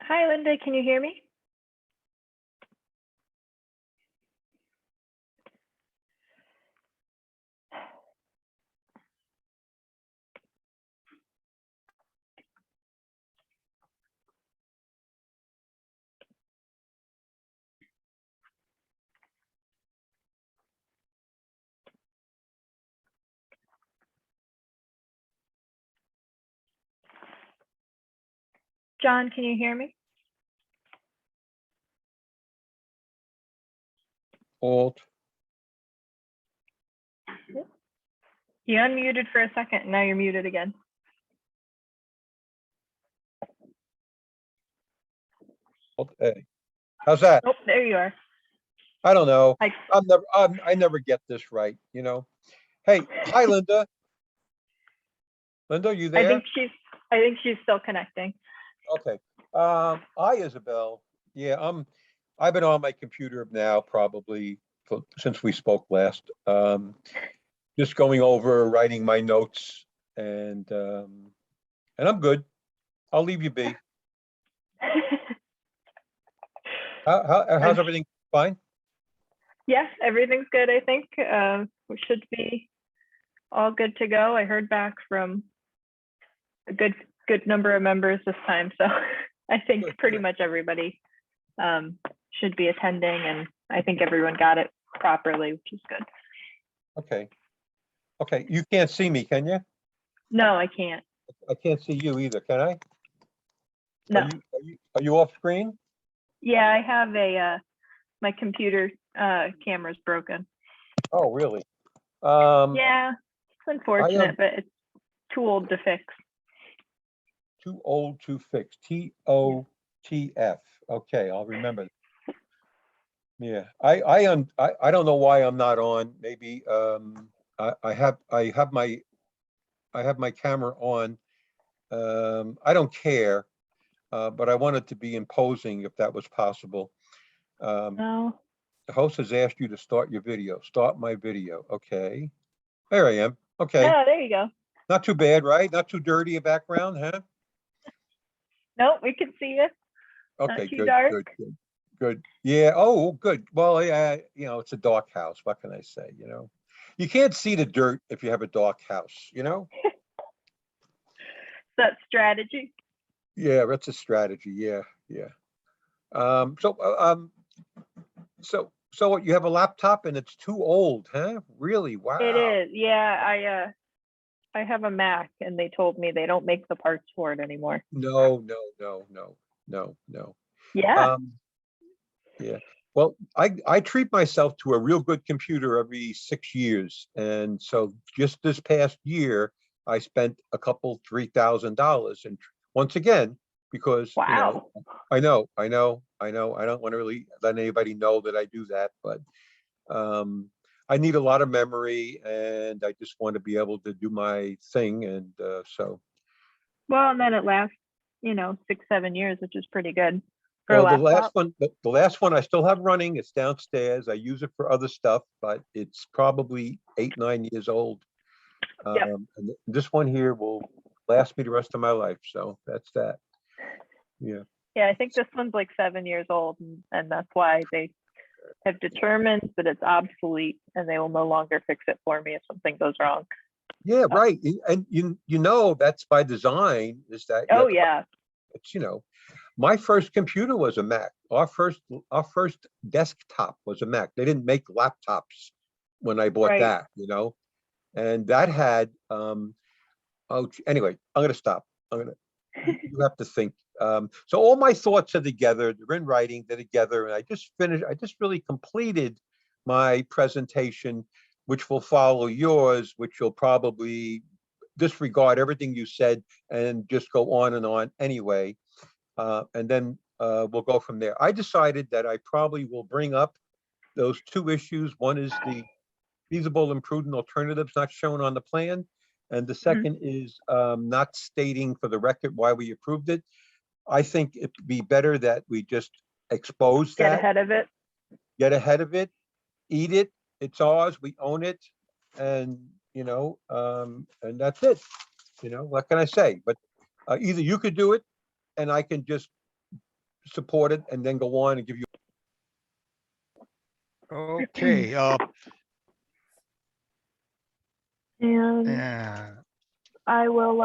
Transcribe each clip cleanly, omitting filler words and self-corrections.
Hi, Linda. Can you hear me? John, can you hear me? Alt. You unmuted for a second, and now you're muted again. Alt A. How's that? Oh, there you are. I don't know. I I never get this right, you know. Hey, hi Linda. Linda, are you I there? think she's still connecting. Okay. Hi Isabel. Yeah, I've been on my computer now probably since we spoke last. Just going over, writing my notes, and I'm good. I'll leave you be. How's everything? Fine? Yeah, everything's good, I think. We should be all good to go. I heard back from a good number of members this time, so I think Good, pretty good. much everybody should be attending, and I think everyone got it properly, which is good. Okay. Okay, you can't see me, can you? No, I can't. I can't see you either, can I? No. Are you off screen? Yeah, I have my computer camera's broken. Oh, really? Yeah, it's unfortunate, but it's too old to fix. Too old to fix. TOTF. Okay, I'll remember. Yeah, I don't know why I'm not on. Maybe I have my camera on. I don't care, but I wanted to be imposing if that was possible. No. The host has asked you to start your video. Start my video. Okay. There I am. Okay. Yeah, there you go. Not too bad, right? Not too dirty a background, huh? Nope, we can see you. Okay, Not too good, dark. good. Yeah. Oh, good. Well, yeah, it's a dark house. What can I say? You can't see the dirt if you have a dark house, That's strategy. Yeah, that's a strategy. Yeah, yeah. Um, so, uh, um, so what, you have a laptop and it's too old, huh? Really? Wow. It is. Yeah, I have a Mac, and they told me they don't make the parts for it anymore. No. Yeah. Yeah. Well, I treat myself to a real good computer every 6 years. And so just this past year, I spent a couple $3,000. And once again, because, Wow. I don't want to really let anybody know that I do that, but I need a lot of memory and I just want to be able to do my thing. And so. Well, and then it lasts, 6-7 years, which is pretty good for a Well, laptop. the last one I still have running. It's downstairs. I use it for other stuff, but it's probably 8, 9 years old. Yep. And this one here will last me the rest of my life. So that's that. Yeah. Yeah, I think this one's like 7 years old, and that's why they have determined that it's obsolete, and they will no longer fix it for me if something goes wrong. Yeah, right. And that's by design, is that Oh yeah. it's my first computer was a Mac. Our first desktop was a Mac. They didn't make laptops when I bought Right. that, and that had anyway, I'm gonna stop. You have to think. So all my thoughts are together, they're in writing, they're together, and I just really completed my presentation, which will follow yours, which you'll probably disregard everything you said and just go on and on anyway. And then we'll go from there. I decided that I probably will bring up those two issues. One is the feasible and prudent alternatives not shown on the plan. And the second is not stating for the record why we approved it. I think it'd be better that we just expose Get that. ahead of it. Get ahead of it. Eat it. It's ours. We own it. And, and that's it. What can I say? But either you could do it and I can just support it and then go on and give you. Okay, And yeah, I will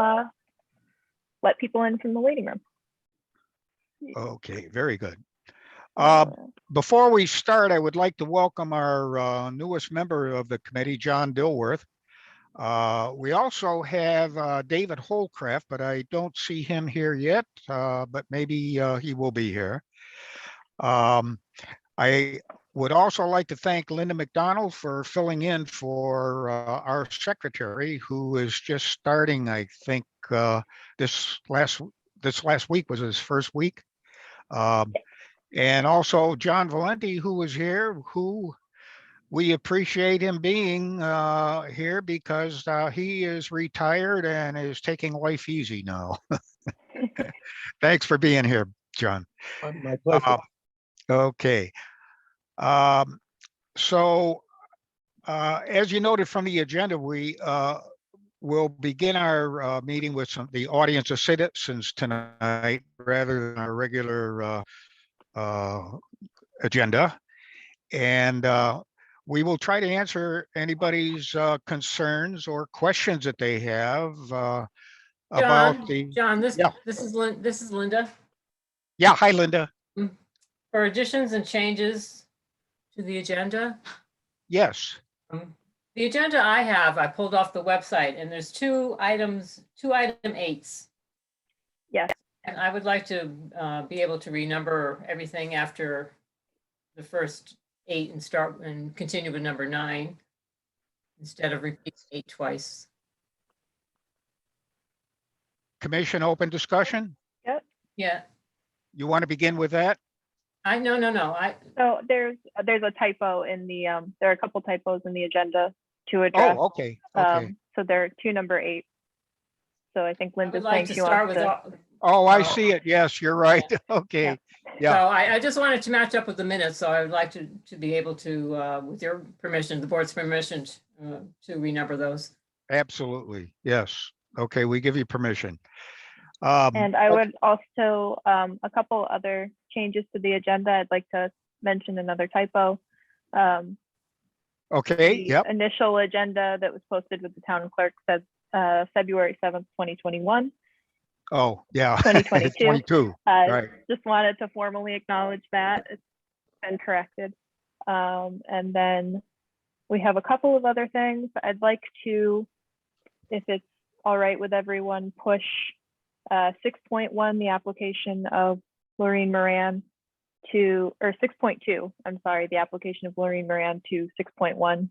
let people in from the waiting room. okay, very good. Uh, Before we start, I would like to welcome our newest member of the committee, John Dilworth. We also have David Holcraft, but I don't see him here yet, but maybe he will be here. I would also like to thank Linda McDonald for filling in for our secretary, who is just starting, I think, this last week was his first week. And also John Valenti, who was here, who we appreciate him being here because he is retired and is taking life easy now. Thanks for being here, John. My pleasure. Okay. So as you noted from the agenda, we will begin our meeting with the audience of citizens tonight rather than our regular agenda. And we will try to answer anybody's concerns or questions that they have about the. John, this Yeah. this is Linda. Yeah, hi, Linda. For additions and changes to the agenda. Yes. The agenda I pulled off the website, and there's two item 8s. Yes. And I would like to be able to renumber everything after the first 8 and start and continue with number 9 instead of repeating 8 twice. Commission open discussion. Yeah, You want to begin with that? no. So there's a typo in the there are a couple typos in the agenda to address. Oh, okay. Okay. So there are 2 number 8. So I think I Linda's would like saying to she start wants with. to. Oh, I Oh. see it. Yes, you're right. Okay. Yeah. So I just wanted to match up with the minutes, so I would like to be able to, with your permission, the board's permission, to renumber those. Absolutely. Yes. Okay, we give you permission. And I would also, a couple other changes to the agenda. I'd like to mention another typo. Okay, The yep. initial agenda that was posted with the town clerk says February 7th, 2021. Oh, yeah. 2022. 22, right. Just wanted to formally acknowledge that it's been corrected. And then we have a couple of other things. I'd like to, if it's all right with everyone, push 6.1, the application of Laureen Moran to, or 6.2, I'm sorry, the application of Laureen Moran to 6.1,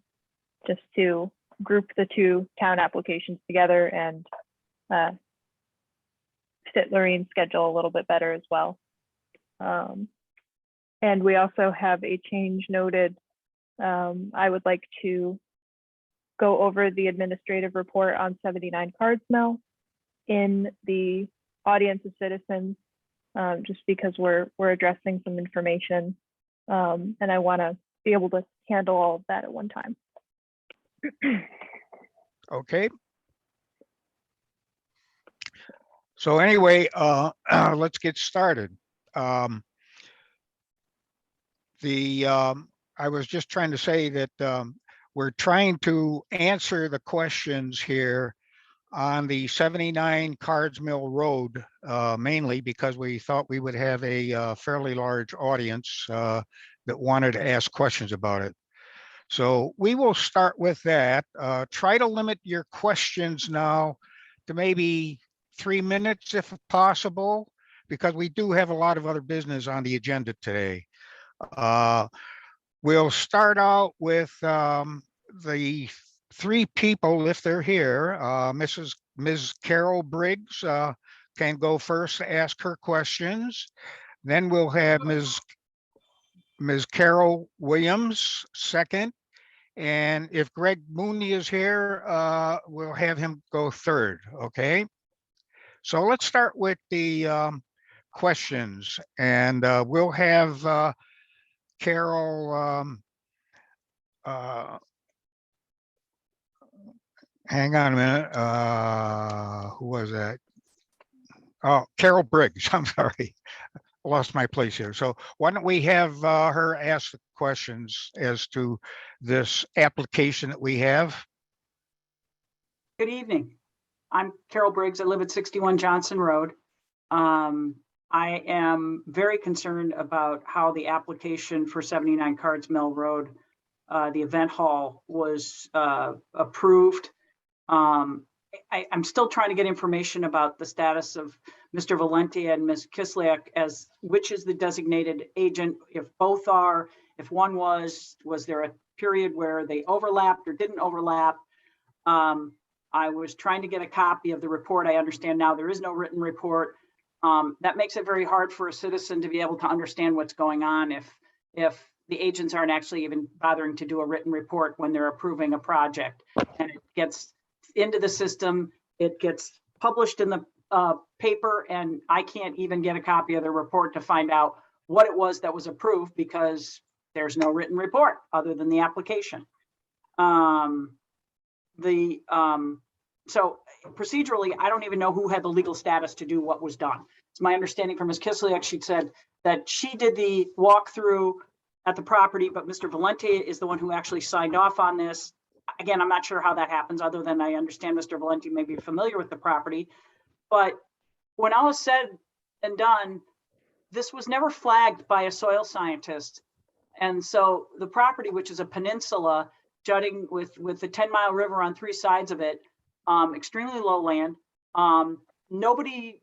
just to group the 2 town applications together and fit Laureen's schedule a little bit better as well. And we also have a change noted. I would like to go over the administrative report on 79 Cards Mill in the audience of citizens, just because we're addressing some information, and I want to be able to handle all of that at one time. Okay. So anyway, let's get started. I was just trying to say that we're trying to answer the questions here on the 79 Cards Mill Road, mainly because we thought we would have a fairly large audience that wanted to ask questions about it. So we will start with that. Try to limit your questions now to maybe 3 minutes if possible, because we do have a lot of other business on the agenda today. We'll start out with the 3 people, if they're here. Ms. Carol Briggs can go first to ask her questions. Then we'll have Ms. Carol Williams second. And if Greg Mooney is here, we'll have him go third, okay? So let's start with the questions, and we'll have Carol, hang on a minute, who was that? Oh, Carol Briggs, I'm sorry. Lost my place here. So why don't we have her ask the questions as to this application that we have? Good evening. I'm Carol Briggs. I live at 61 Johnson Road. I am very concerned about how the application for 79 Cards Mill Road, the event hall, was approved. I'm still trying to get information about the status of Mr. Valenti and Ms. Kislyak as which is the designated agent, if both are, if one was there a period where they overlapped or didn't overlap? I was trying to get a copy of the report. I understand now there is no written report. That makes it very hard for a citizen to be able to understand what's going on if the agents aren't actually even bothering to do a written report when they're approving a project. And it gets into the system, it gets published in the paper, and I can't even get a copy of the report to find out what it was that was approved because there's no written report other than the application. So procedurally, I don't even know who had the legal status to do what was done. It's my understanding from Ms. Kislyak, she said that she did the walkthrough at the property, but Mr. Valenti is the one who actually signed off on this. Again, I'm not sure how that happens, other than I understand Mr. Valenti may be familiar with the property. But when all is said and done, this was never flagged by a soil scientist. And so the property, which is a peninsula jutting with the 10-mile river on three sides of it, extremely low land, nobody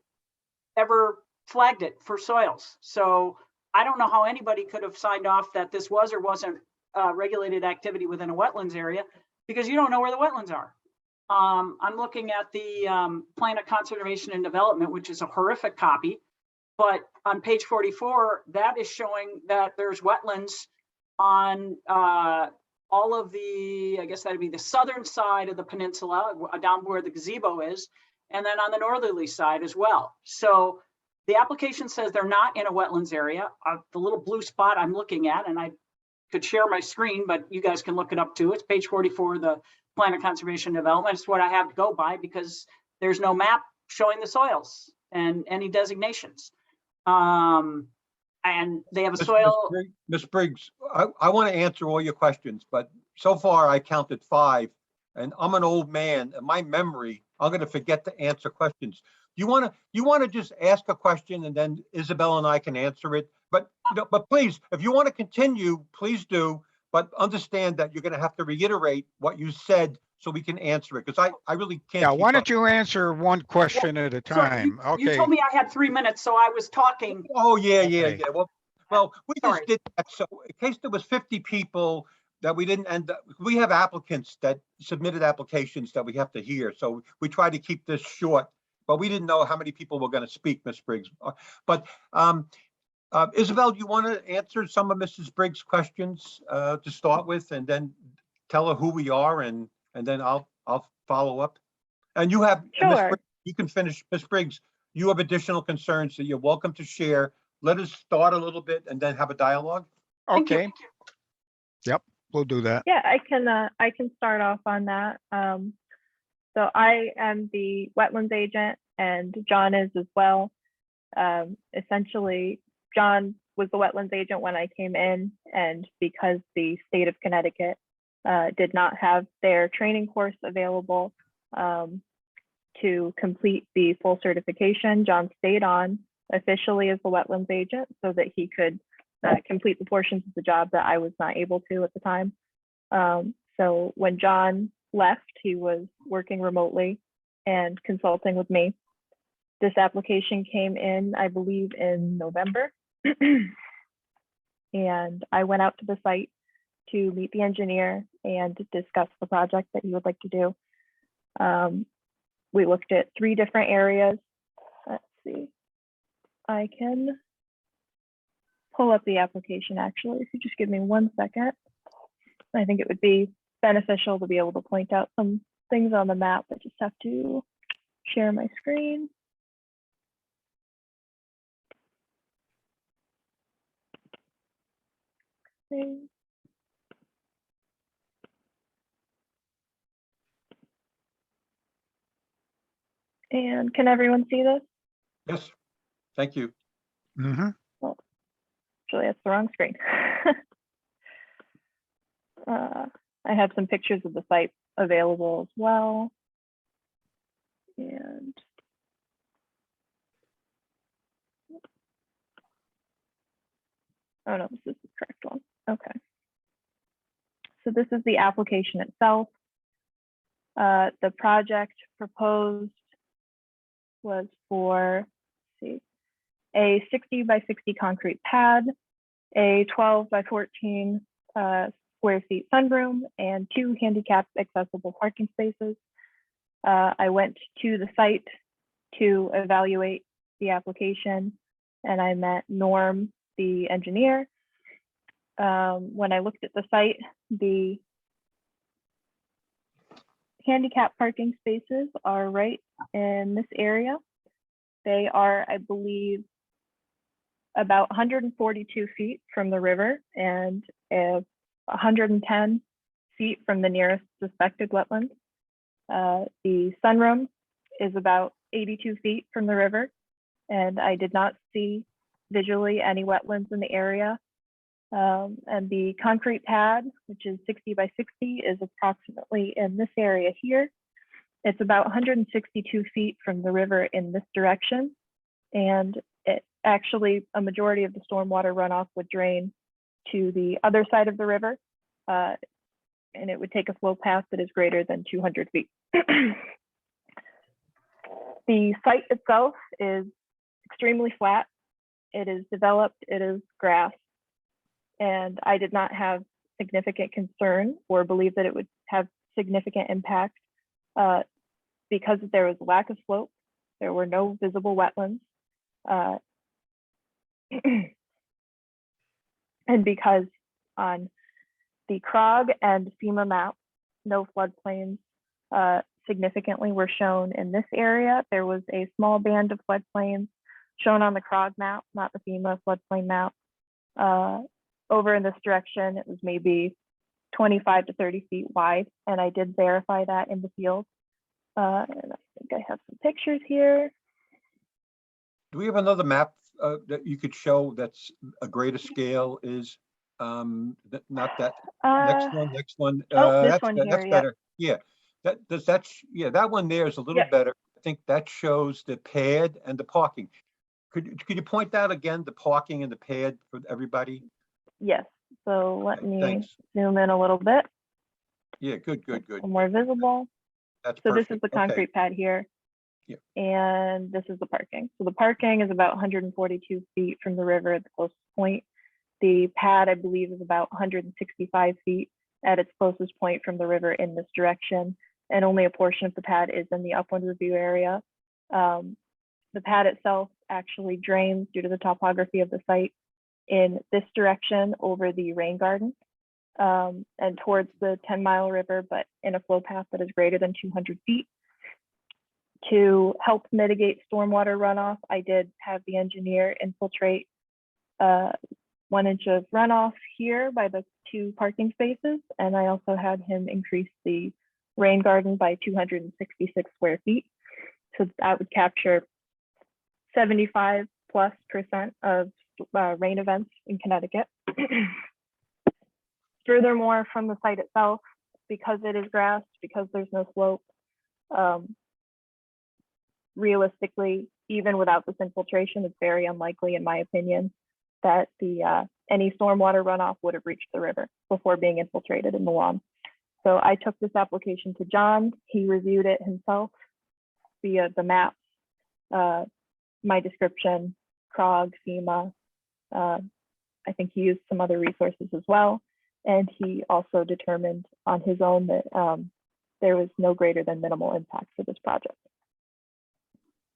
ever flagged it for soils. So I don't know how anybody could have signed off that this was or wasn't regulated activity within a wetlands area, because you don't know where the wetlands are. I'm looking at the Plan of Conservation and Development, which is a horrific copy, but on page 44, that is showing that there's wetlands on all of the, I guess that'd be the southern side of the peninsula, down where the gazebo is, and then on the northerly side as well. So the application says they're not in a wetlands area. The little blue spot I'm looking at, and I could share my screen, but you guys can look it up too. It's page 44 of the Plan of Conservation and Development. It's what I have to go by because there's no map showing the soils and any designations. And they have a soil. Ms. Briggs, I want to answer all your questions, but so far I counted 5, and I'm an old man, and my memory, I'm going to forget to answer questions. You want to just ask a question, and then Isabel and I can answer it. But please, if you want to continue, please do. But understand that you're going to have to reiterate what you said so we can answer it, because I really can't. Yeah, why don't you answer one question at a time? So you Okay. told me I had 3 minutes, so I was talking. Oh, yeah. Okay. Well, we Sorry. just did that. So in case there was 50 people that we didn't end up, we have applicants that submitted applications that we have to hear. So we try to keep this short, but we didn't know how many people were going to speak, Ms. Briggs. But Isabel, do you want to answer some of Mrs. Briggs' questions to start with, and then tell her who we are, and then I'll follow up. And you have, Sure. Ms. Briggs, you can finish. Ms. Briggs, you have additional concerns that you're welcome to share. Let us start a little bit and then have a dialogue. Thank you. Okay. Yep, we'll do that. Yeah, I can start off on that. So I am the wetlands agent, and John is as well. Essentially, John was the wetlands agent when I came in, and because the state of Connecticut did not have their training course available to complete the full certification, John stayed on officially as the wetlands agent so that he could complete the portions of the job that I was not able to at the time. So when John left, he was working remotely and consulting with me. This application came in, I believe, in November. And I went out to the site to meet the engineer and discuss the project that he would like to do. We looked at 3 different areas. Let's see. I can pull up the application actually, if you just give me 1 second. I think it would be beneficial to be able to point out some things on the map. I just have to share my screen. Okay. And can everyone see this? Yes, thank you. Mhm. Actually, that's the wrong screen. I have some pictures of the site available as well. And oh no, this is the correct one. Okay. So this is the application itself. The project proposed was for, let's see, a 60 by 60 concrete pad, a 12 by 14 square feet sunroom, and 2 handicapped accessible parking spaces. I went to the site to evaluate the application, and I met Norm, the engineer. When I looked at the site, the handicap parking spaces are right in this area. They are, I believe, about 142 feet from the river and 110 feet from the nearest suspected wetland. The sunroom is about 82 feet from the river, and I did not see visually any wetlands in the area. And the concrete pad, which is 60 by 60, is approximately in this area here. It's about 162 feet from the river in this direction. And it actually, a majority of the stormwater runoff would drain to the other side of the river. And it would take a flow path that is greater than 200 feet. The site itself is extremely flat. It is developed, it is grass. And I did not have significant concern or believe that it would have significant impact because there was a lack of slope. There were no visible wetlands. And because on the CROG and FEMA map, no floodplains significantly were shown in this area. There was a small band of floodplains shown on the CROG map, not the FEMA floodplain map. Over in this direction, it was maybe 25 to 30 feet wide, and I did verify that in the field. And I think I have some pictures here. Do we have another map that you could show that's a greater scale is not that next one. Oh, this That's one that's here, better. Yeah, that one there is a little Yep. better. I think that shows the pad and the parking. Could you point out again the parking and the pad for everybody? Yes, so let me Thanks. zoom in a little bit. Yeah, good. More visible. That's So perfect. this is the Okay. concrete pad here. Yeah. And this is the parking. So the parking is about 142 feet from the river at the closest point. The pad, I believe, is about 165 feet at its closest point from the river in this direction. And only a portion of the pad is in the upland review area. The pad itself actually drains due to the topography of the site in this direction over the rain garden and towards the 10-mile river, but in a flow path that is greater than 200 feet. To help mitigate stormwater runoff, I did have the engineer infiltrate 1 inch of runoff here by the 2 parking spaces. And I also had him increase the rain garden by 266 square feet. So that would capture 75+% of rain events in Connecticut. Furthermore, from the site itself, because it is grass, because there's no slope, realistically, even without this infiltration, it's very unlikely, in my opinion, that any stormwater runoff would have reached the river before being infiltrated in the lawn. So I took this application to John. He reviewed it himself via the maps, my description, CROG, FEMA. I think he used some other resources as well. And he also determined on his own that there was no greater than minimal impact for this project.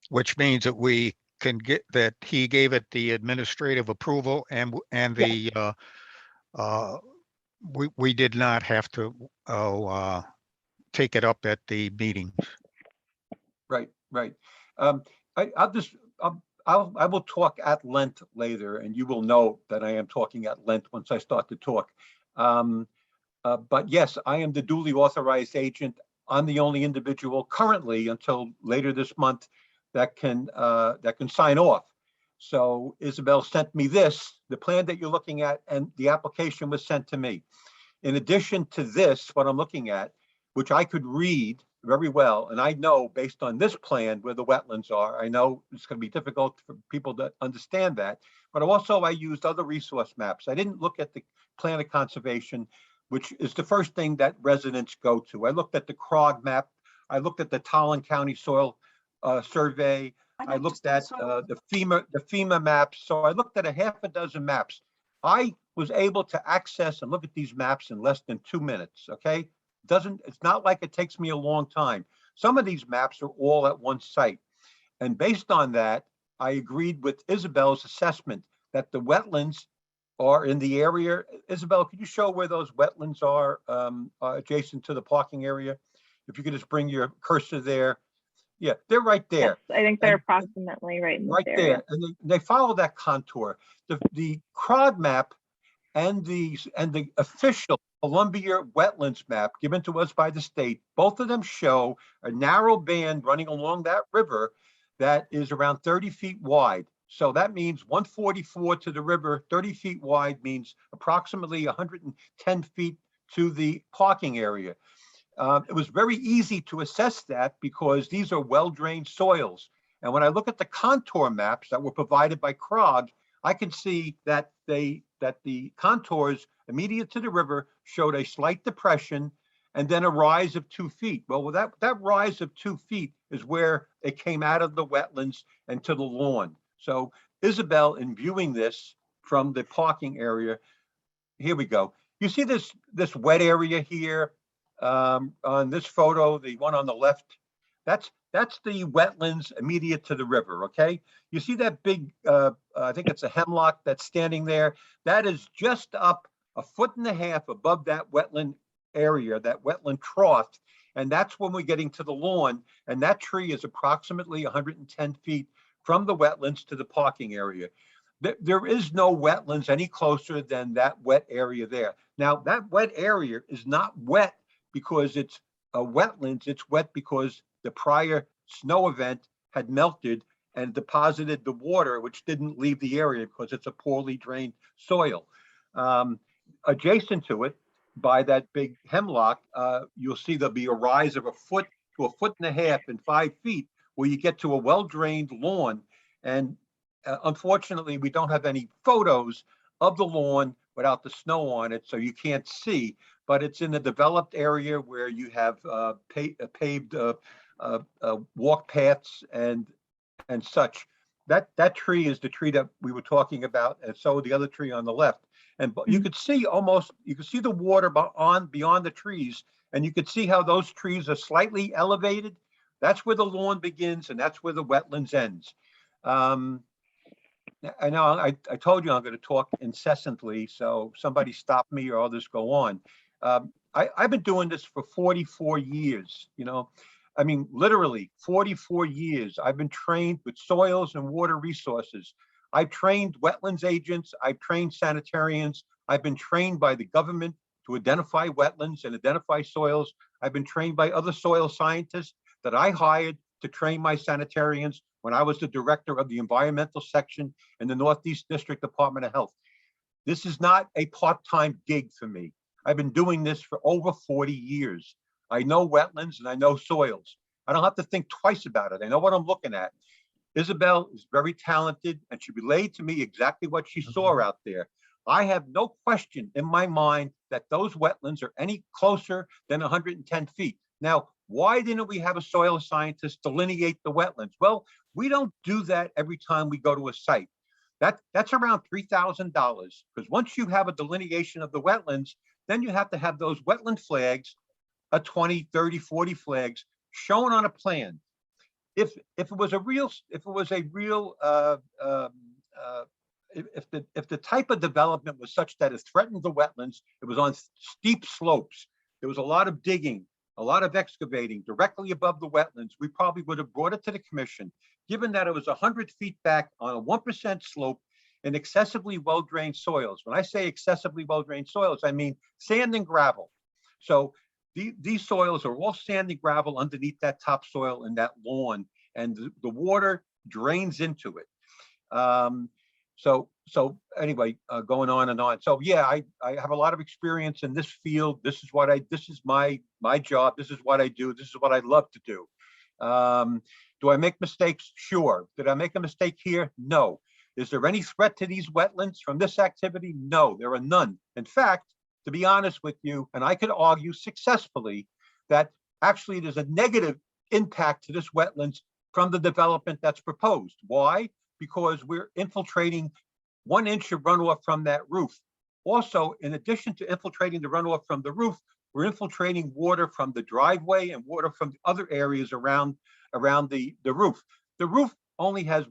Which means that we can get that he gave it the administrative approval and the we did not have to take it up at the meeting. Right. I will talk at length later, and you will know that I am talking at length once I start to talk. But yes, I am the duly authorized agent. I'm the only individual currently until later this month that can sign off. So Isabel sent me this, the plan that you're looking at, and the application was sent to me. In addition to this, what I'm looking at, which I could read very well, and I know based on this plan where the wetlands are, I know it's going to be difficult for people to understand that, but also I used other resource maps. I didn't look at the plan of conservation, which is the first thing that residents go to. I looked at the CROG map. I looked at the Tolland County Soil Survey. I looked at the FEMA maps. So I looked at a half a dozen maps. I was able to access and look at these maps in less than 2 minutes. Okay, it's not like it takes me a long time. Some of these maps are all at one site, and based on that, I agreed with Isabel's assessment that the wetlands are in the area. Isabel, could you show where those wetlands are adjacent to the parking area? If you could just bring your cursor there. Yeah, they're right there. Yes, I think they're approximately right in this area. There, and they follow that contour. The CROG map and the official Columbia wetlands map given to us by the state, both of them show a narrow band running along that river that is around 30 feet wide. So that means 144 to the river, 30 feet wide means approximately 110 feet to the parking area. It was very easy to assess that because these are well-drained soils. And when I look at the contour maps that were provided by CROG, I can see that the contours immediate to the river showed a slight depression and then a rise of 2 feet. Well, that rise of 2 feet is where it came out of the wetlands and to the lawn. So Isabel, in viewing this from the parking area, here we go. You see this wet area here on this photo, the one on the left? That's the wetlands immediate to the river, okay? You see that big, I think it's a hemlock that's standing there? That is just up 1.5 feet above that wetland area, that wetland trough, and that's when we're getting to the lawn, and that tree is approximately 110 feet from the wetlands to the parking area. There is no wetlands any closer than that wet area there. Now, that wet area is not wet because it's a wetlands, it's wet because the prior snow event had melted and deposited the water, which didn't leave the area because it's a poorly drained soil. Adjacent to it, by that big hemlock, you'll see there'll be a rise of 1 foot to 1.5 feet and 5 feet where you get to a well-drained lawn. And unfortunately, we don't have any photos of the lawn without the snow on it, so you can't see, but it's in a developed area where you have paved walk paths and such. That tree is the tree that we were talking about, and so the other tree on the left. And you could see the water beyond the trees, and you could see how those trees are slightly elevated. That's where the lawn begins, and that's where the wetlands ends. I know I told you I'm going to talk incessantly, so somebody stop me or others go on. I've been doing this for 44 years, you know. I mean, literally 44 years. I've been trained with soils and water resources. I've trained wetlands agents. I've trained sanitarians. I've been trained by the government to identify wetlands and identify soils. I've been trained by other soil scientists that I hired to train my sanitarians when I was the director of the environmental section in the Northeast District Department of Health. This is not a part-time gig for me. I've been doing this for over 40 years. I know wetlands and I know soils. I don't have to think twice about it. I know what I'm looking at. Isabel is very talented and she relayed to me exactly what she saw out there. I have no question in my mind that those wetlands are any closer than 110 feet. Now, why didn't we have a soil scientist delineate the wetlands? Well, we don't do that every time we go to a site. That's around $3,000, because once you have a delineation of the wetlands, then you have to have those wetland flags, 20, 30, 40 flags shown on a plan. If the type of development was such that it threatened the wetlands, it was on steep slopes, there was a lot of digging, a lot of excavating directly above the wetlands, we probably would have brought it to the commission. Given that it was 100 feet back on a 1% slope in excessively well-drained soils. When I say excessively well-drained soils, I mean sand and gravel. So these soils are all sand and gravel underneath that topsoil in that lawn. and the water drains into it. So anyway, going on and on. So yeah, I have a lot of experience in this field. This is my job. This is what I do. This is what I love to do. Do I make mistakes? Sure. Did I make a mistake here? No. Is there any threat to these wetlands from this activity? No, there are none. In fact, to be honest with you, and I could argue successfully that actually there's a negative impact to this wetlands from the development that's proposed. Why? Because we're infiltrating 1 inch of runoff from that roof. Also, in addition to infiltrating the runoff from the roof, we're infiltrating water from the driveway and water from the other areas around the roof. The roof only has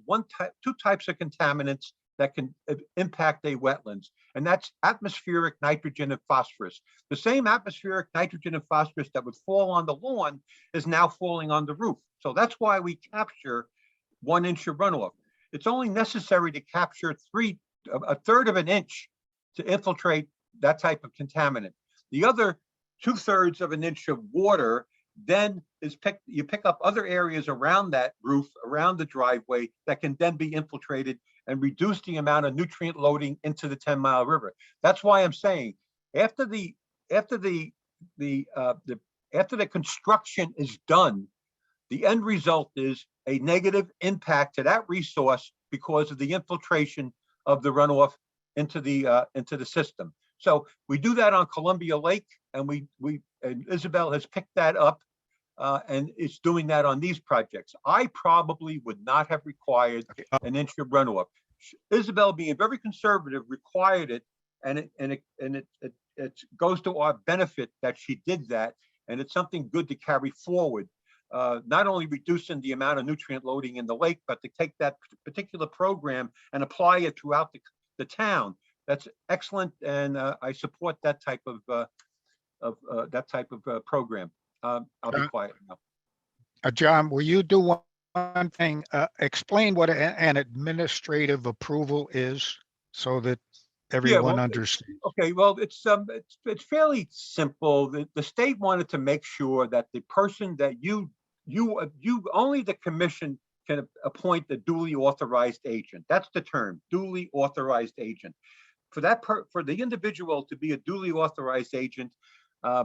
two types of contaminants that can impact a wetlands, and that's atmospheric nitrogen and phosphorus. The same atmospheric nitrogen and phosphorus that would fall on the lawn is now falling on the roof. So that's why we capture 1 inch of runoff. It's only necessary to capture a third of an inch to infiltrate that type of contaminant. The other 2/3 of an inch of water then you pick up other areas around that roof, around the driveway, that can then be infiltrated and reduce the amount of nutrient loading into the 10-mile river. That's why I'm saying after the construction is done, the end result is a negative impact to that resource because of the infiltration of the runoff into the system. So we do that on Columbia Lake, and and Isabel has picked that up, and it's doing that on these projects. I probably would not have required an inch of runoff. Isabel, being very conservative, required it, and it goes to our benefit that she did that, and it's something good to carry forward. Not only reducing the amount of nutrient loading in the lake, but to take that particular program and apply it throughout the town. That's excellent, and I support that type of program. I'll be quiet now. John, will you do one thing? Explain what an administrative approval is so that everyone understands. Okay, well, it's fairly simple. The state wanted to make sure that the person that you only the commission can appoint the duly authorized agent. That's the term, duly authorized agent. For the individual to be a duly authorized agent,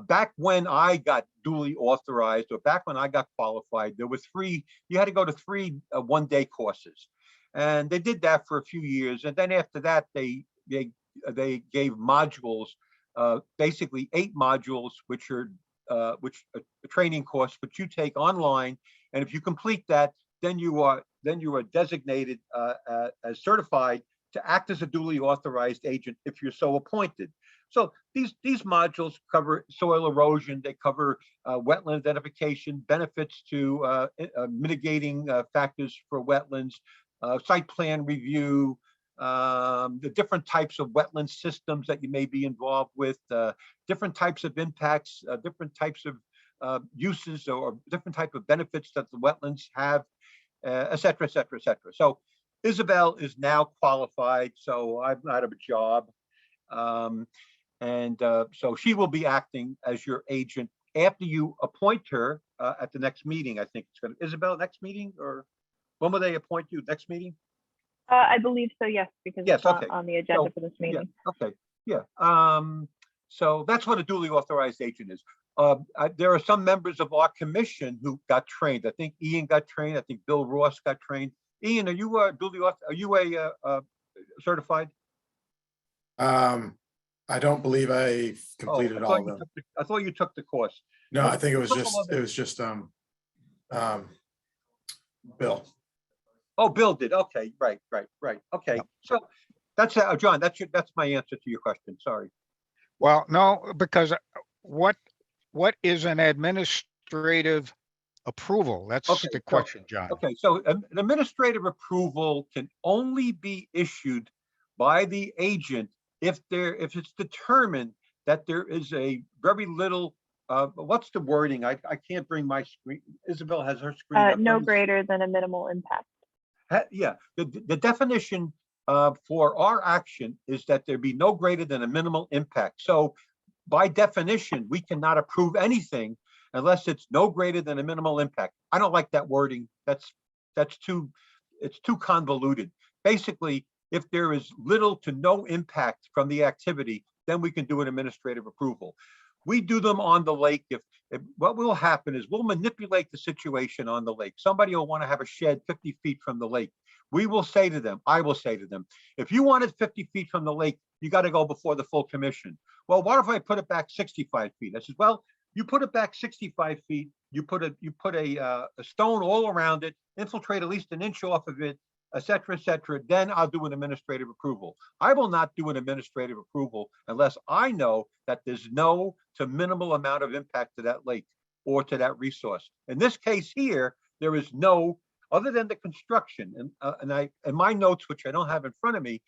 back when I got duly authorized, or back when I got qualified, there were you had to go to 3 one-day courses. And they did that for a few years. And then after that, they gave modules, basically 8 modules, which are a training course, which you take online. And if you complete that, then you are designated as certified to act as a duly authorized agent if you're so appointed. So these modules cover soil erosion, they cover wetland identification, benefits to mitigating factors for wetlands, site plan review, the different types of wetland systems that you may be involved with, different types of impacts, different types of uses, or different type of benefits that the wetlands have, et cetera, et cetera, et cetera. So Isabel is now qualified, so I'm out of a job. So she will be acting as your agent after you appoint her at the next meeting. I think it's going to, Isabel, next meeting, or when will they appoint you? Next meeting? I believe so, yes, because Yes, it's not okay. on the agenda So, for this meeting. Yeah, okay, yeah. So that's what a duly authorized agent is. There are some members of our commission who got trained. I think Ian got trained. I think Bill Ross got trained. Ian, are you duly authorized? Are you certified? I don't believe I completed all of them. I thought you took the course. No, I think it was just Bill. Oh, Bill did. Okay, right. Okay, Yep. so that's John. That's my answer to your question. Sorry. Well, no, because what is an administrative approval? That's Okay, the question, John. Okay, so an administrative approval can only be issued by the agent if it's determined that there is a very little. What's the wording? I can't bring my screen. Isabel has her screen up. No greater than a minimal impact. Yeah, the definition for our action is that there be no greater than a minimal impact. So by definition, we cannot approve anything unless it's no greater than a minimal impact. I don't like that wording. That's it's too convoluted. Basically, if there is little to no impact from the activity, then we can do an administrative approval. We do them on the lake. If what will happen is we'll manipulate the situation on the lake. Somebody will want to have a shed 50 feet from the lake. We will say to them, I will say to them, if you want it 50 feet from the lake, you got to go before the full commission. Well, what if I put it back 65 feet? I said, well, you put it back 65 feet, you put a stone all around it, infiltrate at least an inch off of it, et cetera, then I'll do an administrative approval. I will not do an administrative approval unless I know that there's no to minimal amount of impact to that lake or to that resource. In this case here, there is no, other than the construction, and in my notes, which I don't have in front of me,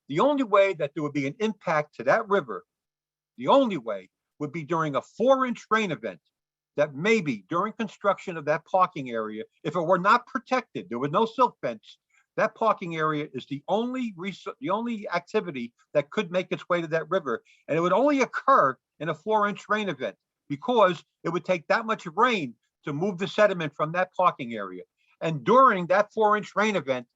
the only way that there would be an impact to that river, the only way would be during a 4-inch rain event, that maybe during construction of that parking area, if it were not protected, there was no silt fence, that parking area is the only activity that could make its way to that river. And it would only occur in a 4-inch rain event because it would take that much rain to move the sediment from that parking area. And during that 4-inch rain event,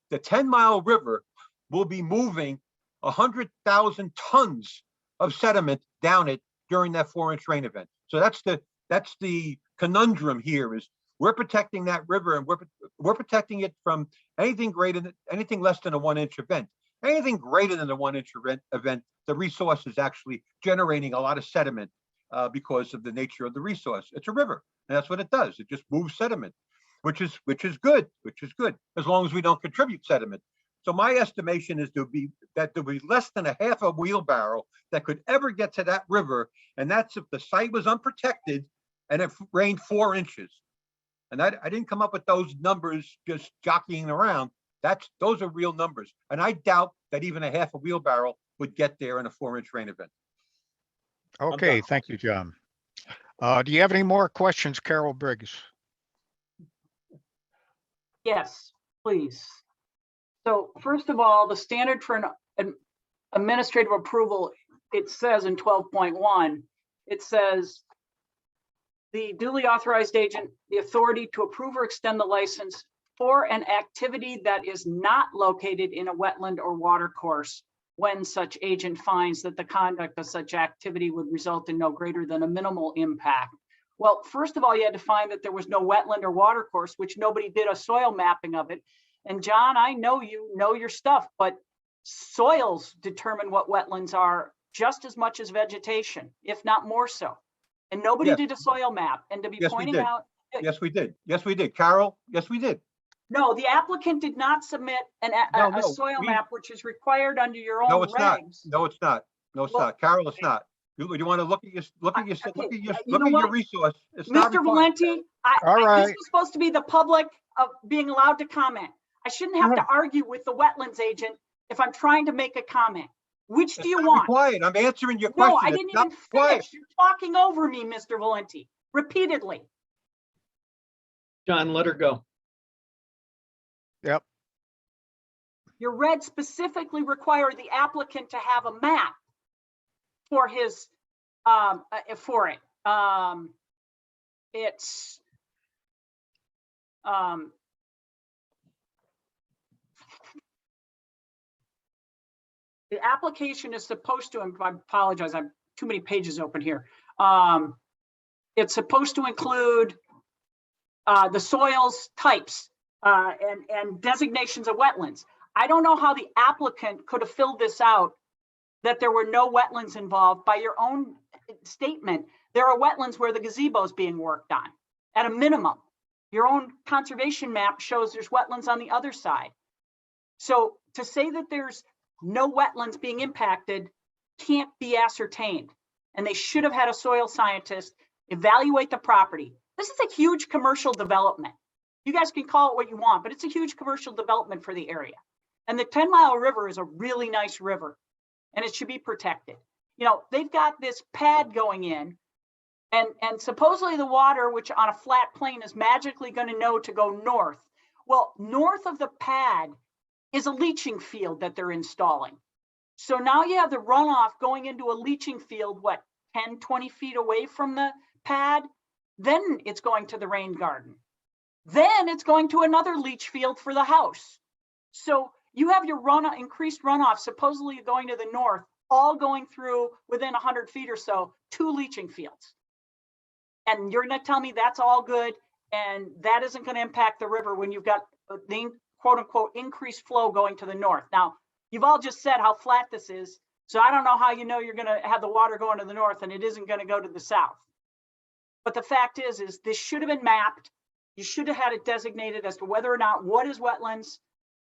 the 10-mile river will be moving 100,000 tons of sediment down it during that 4-inch rain event. So that's the conundrum here is we're protecting that river and we're protecting it from anything less than a 1-inch event. Anything greater than a 1-inch event, the resource is actually generating a lot of sediment because of the nature of the resource. It's a river, and that's what it does. It just moves sediment, which is good, as long as we don't contribute sediment. So my estimation is there'll be less than a half a wheelbarrow that could ever get to that river, and that's if the site was unprotected and it rained 4 inches. And I didn't come up with those numbers just jockeying around. Those are real numbers. And I doubt that even a half a wheelbarrow would get there in a 4-inch rain event. Okay, thank you, John. Do you have any more questions, Carol Briggs? Yes, please. So first of all, the standard for an administrative approval, it says in 12.1, it says the duly authorized agent, the authority to approve or extend the license for an activity that is not located in a wetland or watercourse when such agent finds that the conduct of such activity would result in no greater than a minimal impact. Well, first of all, you had to find that there was no wetland or watercourse, which nobody did a soil mapping of it. And John, I know you know your stuff, but soils determine what wetlands are just as much as vegetation, if not more so. And nobody did a soil map. And to be pointing out. Yes, we did. Yes, we did. Carol, yes, we did. No, the applicant did not submit a soil map, which is required under your own regs. No, it's not. No, it's not. Carol, it's not. You want to look at your resource. It's Mr. Valenti, All right. this was supposed to be the public of being allowed to comment. I shouldn't have to argue with the wetlands agent if I'm trying to make a comment. Which do you want? Quiet. I'm answering your question. No, I didn't even finish. You're talking over me, Mr. Valenti, repeatedly. John, let her go. Yep. Your regs specifically require the applicant to have a map for his, it's, the application is supposed to, I apologize, I have too many pages open here. It's supposed to include the soils types and designations of wetlands. I don't know how the applicant could have filled this out that there were no wetlands involved. By your own statement, there are wetlands where the gazebo is being worked on at a minimum. Your own conservation map shows there's wetlands on the other side. So to say that there's no wetlands being impacted can't be ascertained. And they should have had a soil scientist evaluate the property. This is a huge commercial development. You guys can call it what you want, but it's a huge commercial development for the area. And the 10-mile river is a really nice river and it should be protected. You know, they've got this pad going in and supposedly the water, which on a flat plain is magically going to know to go north. Well, north of the pad is a leaching field that they're installing. So now you have the runoff going into a leaching field, what, 10, 20 feet away from the pad? Then it's going to the rain garden. Then it's going to another leach field for the house. So you have your increased runoff supposedly going to the north, all going through within 100 feet or so, 2 leaching fields. And you're going to tell me that's all good and that isn't going to impact the river when you've got the quote unquote increased flow going to the north. Now, you've all just said how flat this is. So I don't know how you know you're going to have the water going to the north and it isn't going to go to the south. But the fact is this should have been mapped. You should have had it designated as to whether or not what is wetlands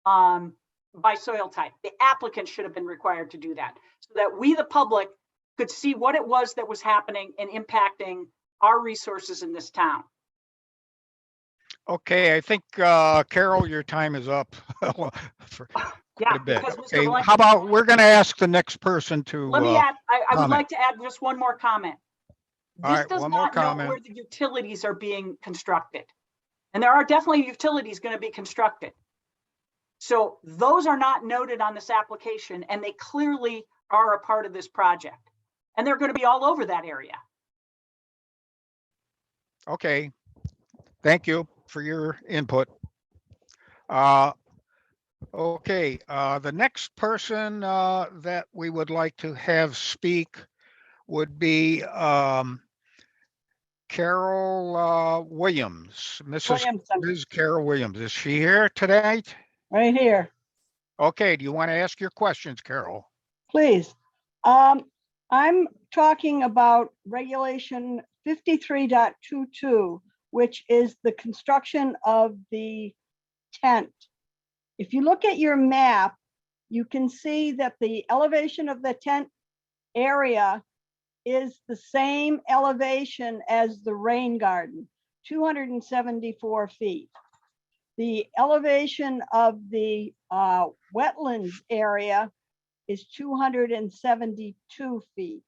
by soil type. The applicant should have been required to do that so that we, the public, could see what it was that was happening and impacting our resources in this town. Okay, I think, Carol, your time is up. For Yeah, a bit. because Mr. Okay, Valenti- how about, we're gonna ask the next person to, Let me add, I would comment. like to add just one more comment. All This right, does one more not know comment. where the utilities are being constructed. And there are definitely utilities going to be constructed. So those are not noted on this application and they clearly are a part of this project. And they're going to be all over that area. Okay, thank you for your input. Okay, the next person that we would like to have speak would be Carol Williams, Williamson, Ms. Carol Williams. Is she here tonight? right here, Okay, do you want to ask your questions, Carol? please. I'm talking about regulation 53.22, which is the construction of the tent. If you look at your map, you can see that the elevation of the tent area is the same elevation as the rain garden, 274 feet. The elevation of the wetlands area is 272 feet.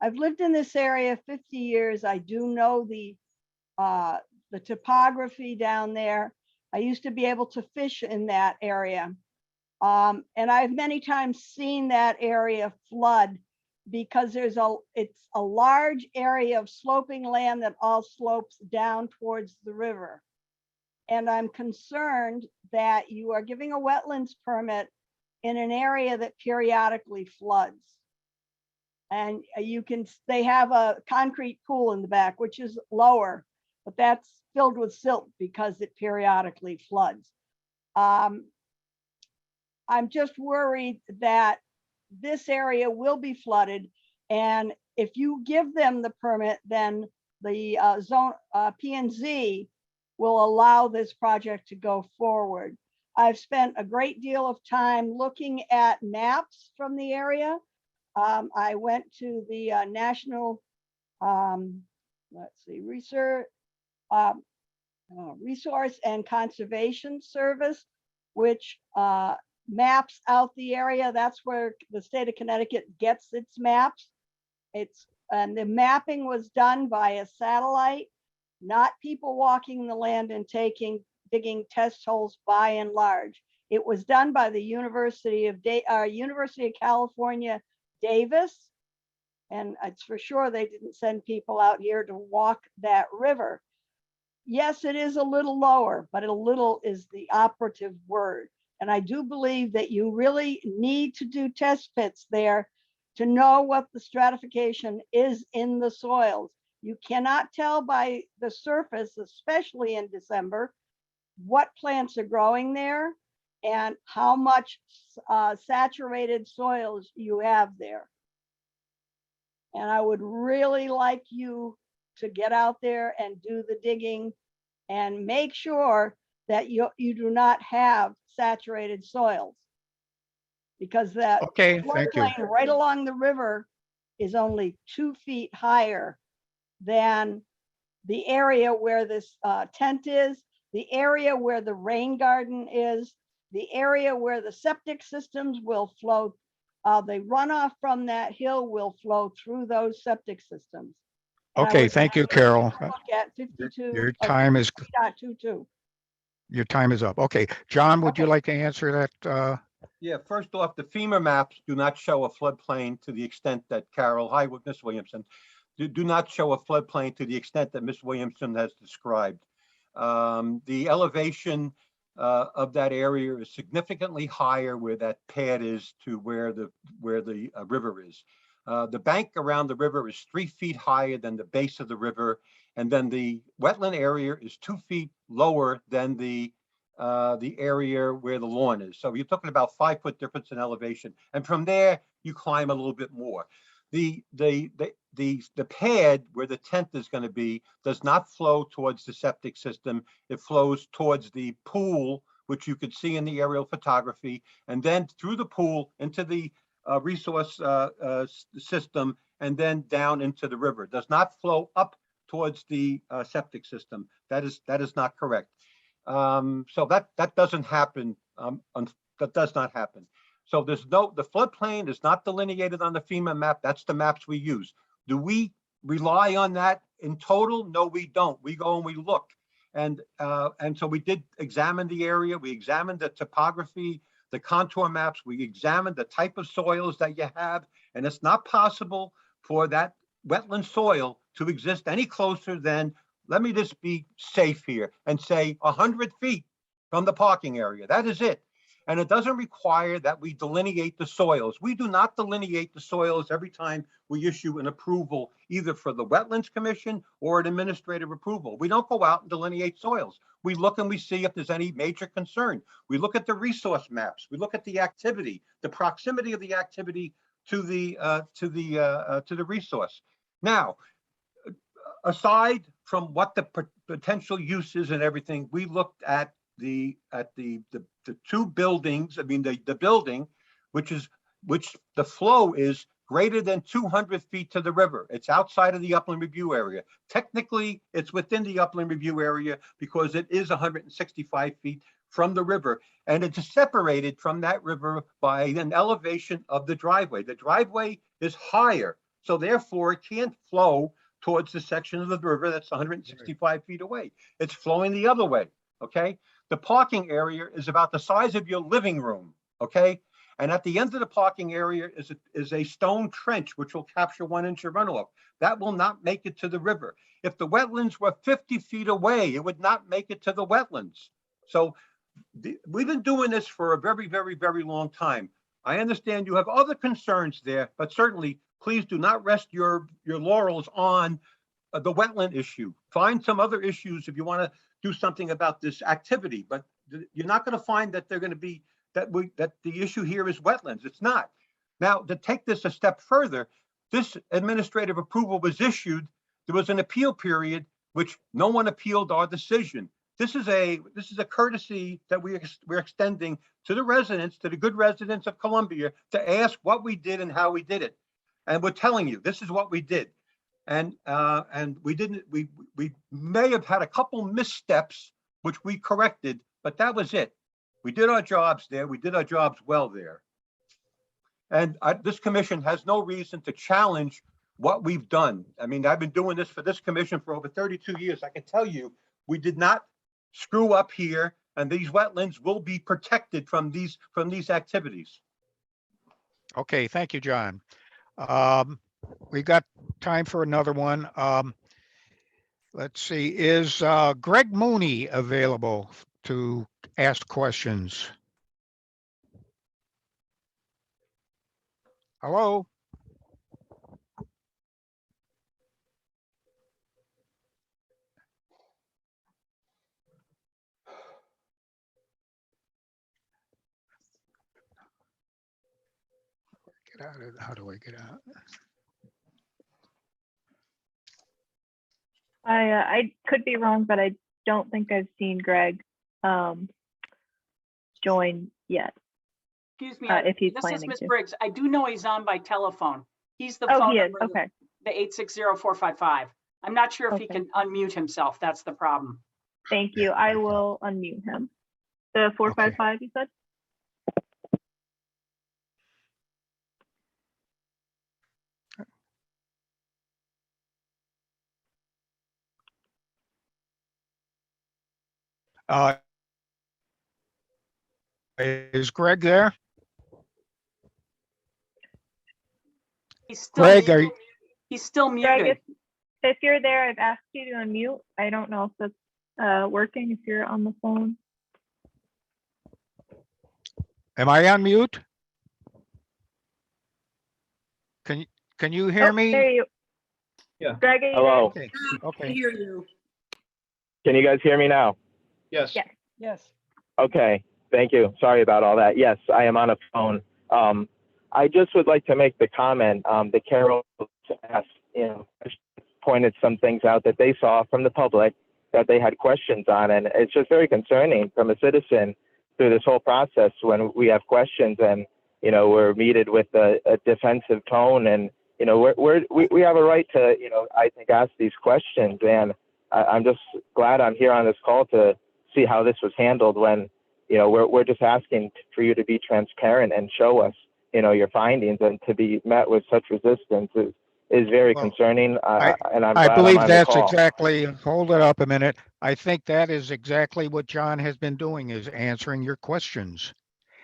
I've lived in this area 50 years. I do know the topography down there. I used to be able to fish in that area. And I've many times seen that area flood because it's a large area of sloping land that all slopes down towards the river. And I'm concerned that you are giving a wetlands permit in an area that periodically floods. And they have a concrete pool in the back, which is lower, but that's filled with silt because it periodically floods. I'm just worried that this area will be flooded. And if you give them the permit, then the P&Z will allow this project to go forward. I've spent a great deal of time looking at maps from the area. I went to the National Resource and Conservation Service, which maps out the area. That's where the state of Connecticut gets its maps. And the mapping was done by a satellite, not people walking the land and digging test holes by and large. It was done by the University of California, Davis. And it's for sure they didn't send people out here to walk that river. Yes, it is a little lower, but a little is the operative word. And I do believe that you really need to do test pits there to know what the stratification is in the soils. You cannot tell by the surface, especially in December, what plants are growing there and how much saturated soils you have there. And I would really like you to get out there and do the digging and make sure that you do not have saturated soils. Because that Okay, thank you. floodplain right along the river is only 2 feet higher than the area where this tent is, the area where the rain garden is, the area where the septic systems will flow. The runoff from that hill will flow through those septic systems. And I Okay, would thank you, like Carol. to look at 52 Your or time is 53.22. Your time is up. Okay, John, would you Okay. like to answer that? Yeah, first off, the FEMA maps do not show a floodplain to the extent that Carol, hi, Ms. Williamson, do not show a floodplain to the extent that Ms. Williamson has described. The elevation of that area is significantly higher where that pad is to where the river is. The bank around the river is 3 feet higher than the base of the river, and then the wetland area is 2 feet lower than the area where the lawn is. So you're talking about 5 foot difference in elevation, and from there you climb a little bit more. The pad where the tent is going to be does not flow towards the septic system. It flows towards the pool, which you could see in the aerial photography, and then through the pool into the resource system, and then down into the river. It does not flow up towards the septic system. That is not correct. So that doesn't happen. That does not happen. So the floodplain is not delineated on the FEMA map. That's the maps we use. Do we rely on that in total? No, we don't. We go and we look. And so we did examine the area. We examined the topography, the contour maps. We examined the type of soils that you have. And it's not possible for that wetland soil to exist any closer than, let me just be safe here and say 100 feet from the parking area. That is it. And it doesn't require that we delineate the soils. We do not delineate the soils every time we issue an approval, either for the Wetlands Commission or an administrative approval. We don't go out and delineate soils. We look and we see if there's any major concern. We look at the resource maps. We look at the activity, the proximity of the activity to the resource. Now, aside from what the potential uses and everything, we looked at the two buildings. I mean, the building, which the flow is greater than 200 feet to the river. It's outside of the upland review area. Technically, it's within the upland review area because it is 165 feet from the river, and it's separated from that river by an elevation of the driveway. The driveway is higher, so therefore it can't flow towards the section of the river that's 165 feet away. It's flowing the other way, okay? The parking area is about the size of your living room, okay? And at the end of the parking area is a stone trench, which will capture 1 inch of runoff. That will not make it to the river. If the wetlands were 50 feet away, it would not make it to the wetlands. So we've been doing this for a very, very, very long time. I understand you have other concerns there, but certainly please do not rest your laurels on the wetland issue. Find some other issues if you want to do something about this activity, but you're not going to find that they're going to be that the issue here is wetlands. It's not. Now, to take this a step further, this administrative approval was issued. There was an appeal period, which no one appealed our decision. This is a courtesy that we're extending to the residents, to the good residents of Columbia, to ask what we did and how we did it. And we're telling you, this is what we did. And we may have had a couple missteps, which we corrected, but that was it. We did our jobs there. We did our jobs well there. And this commission has no reason to challenge what we've done. I mean, I've been doing this for this commission for over 32 years. I can tell you, we did not screw up here, and these wetlands will be protected from these activities. Okay, thank you, John. We got time for another one. Let's see, is Greg Mooney available to ask questions? Hello? Get out of, how do I get out? I could be wrong, but I don't think I've seen Greg join yet. Excuse me, If he's this is planning Ms. to. Briggs. I do know he's on by telephone. He's the Oh, phone he is. number, Okay. the 860-455. I'm not sure if he Okay. can unmute himself. That's the problem. Thank you. I will unmute him. The 455 you said? Is Greg there? He's still Greg, are muted. you, He's still Greg, muted. if you're there, I've asked you to unmute. I don't know if that's working if you're on the phone. Am I on mute? Can you hear Oh, me? there you. Yeah. Greg, are you there? Hello, Okay, I okay. hear you. can you guys hear me now? Yes. Yes. Yes. Okay, thank you. Sorry about all that. Yes, I am on a phone. I just would like to make the comment that Carol asked, pointed some things out that they saw from the public that they had questions on. And it's just very concerning from a citizen through this whole process when we have questions and, we're meted with a defensive tone and, we have a right to, I think, ask these questions. And I'm just glad I'm here on this call to see how this was handled when, we're just asking for you to be transparent and show us, your findings, and to be met with such resistance is very Well, concerning. And I'm I glad believe I'm on the that's call. exactly, hold it up a minute. I think that is exactly what John has been doing, is answering your questions.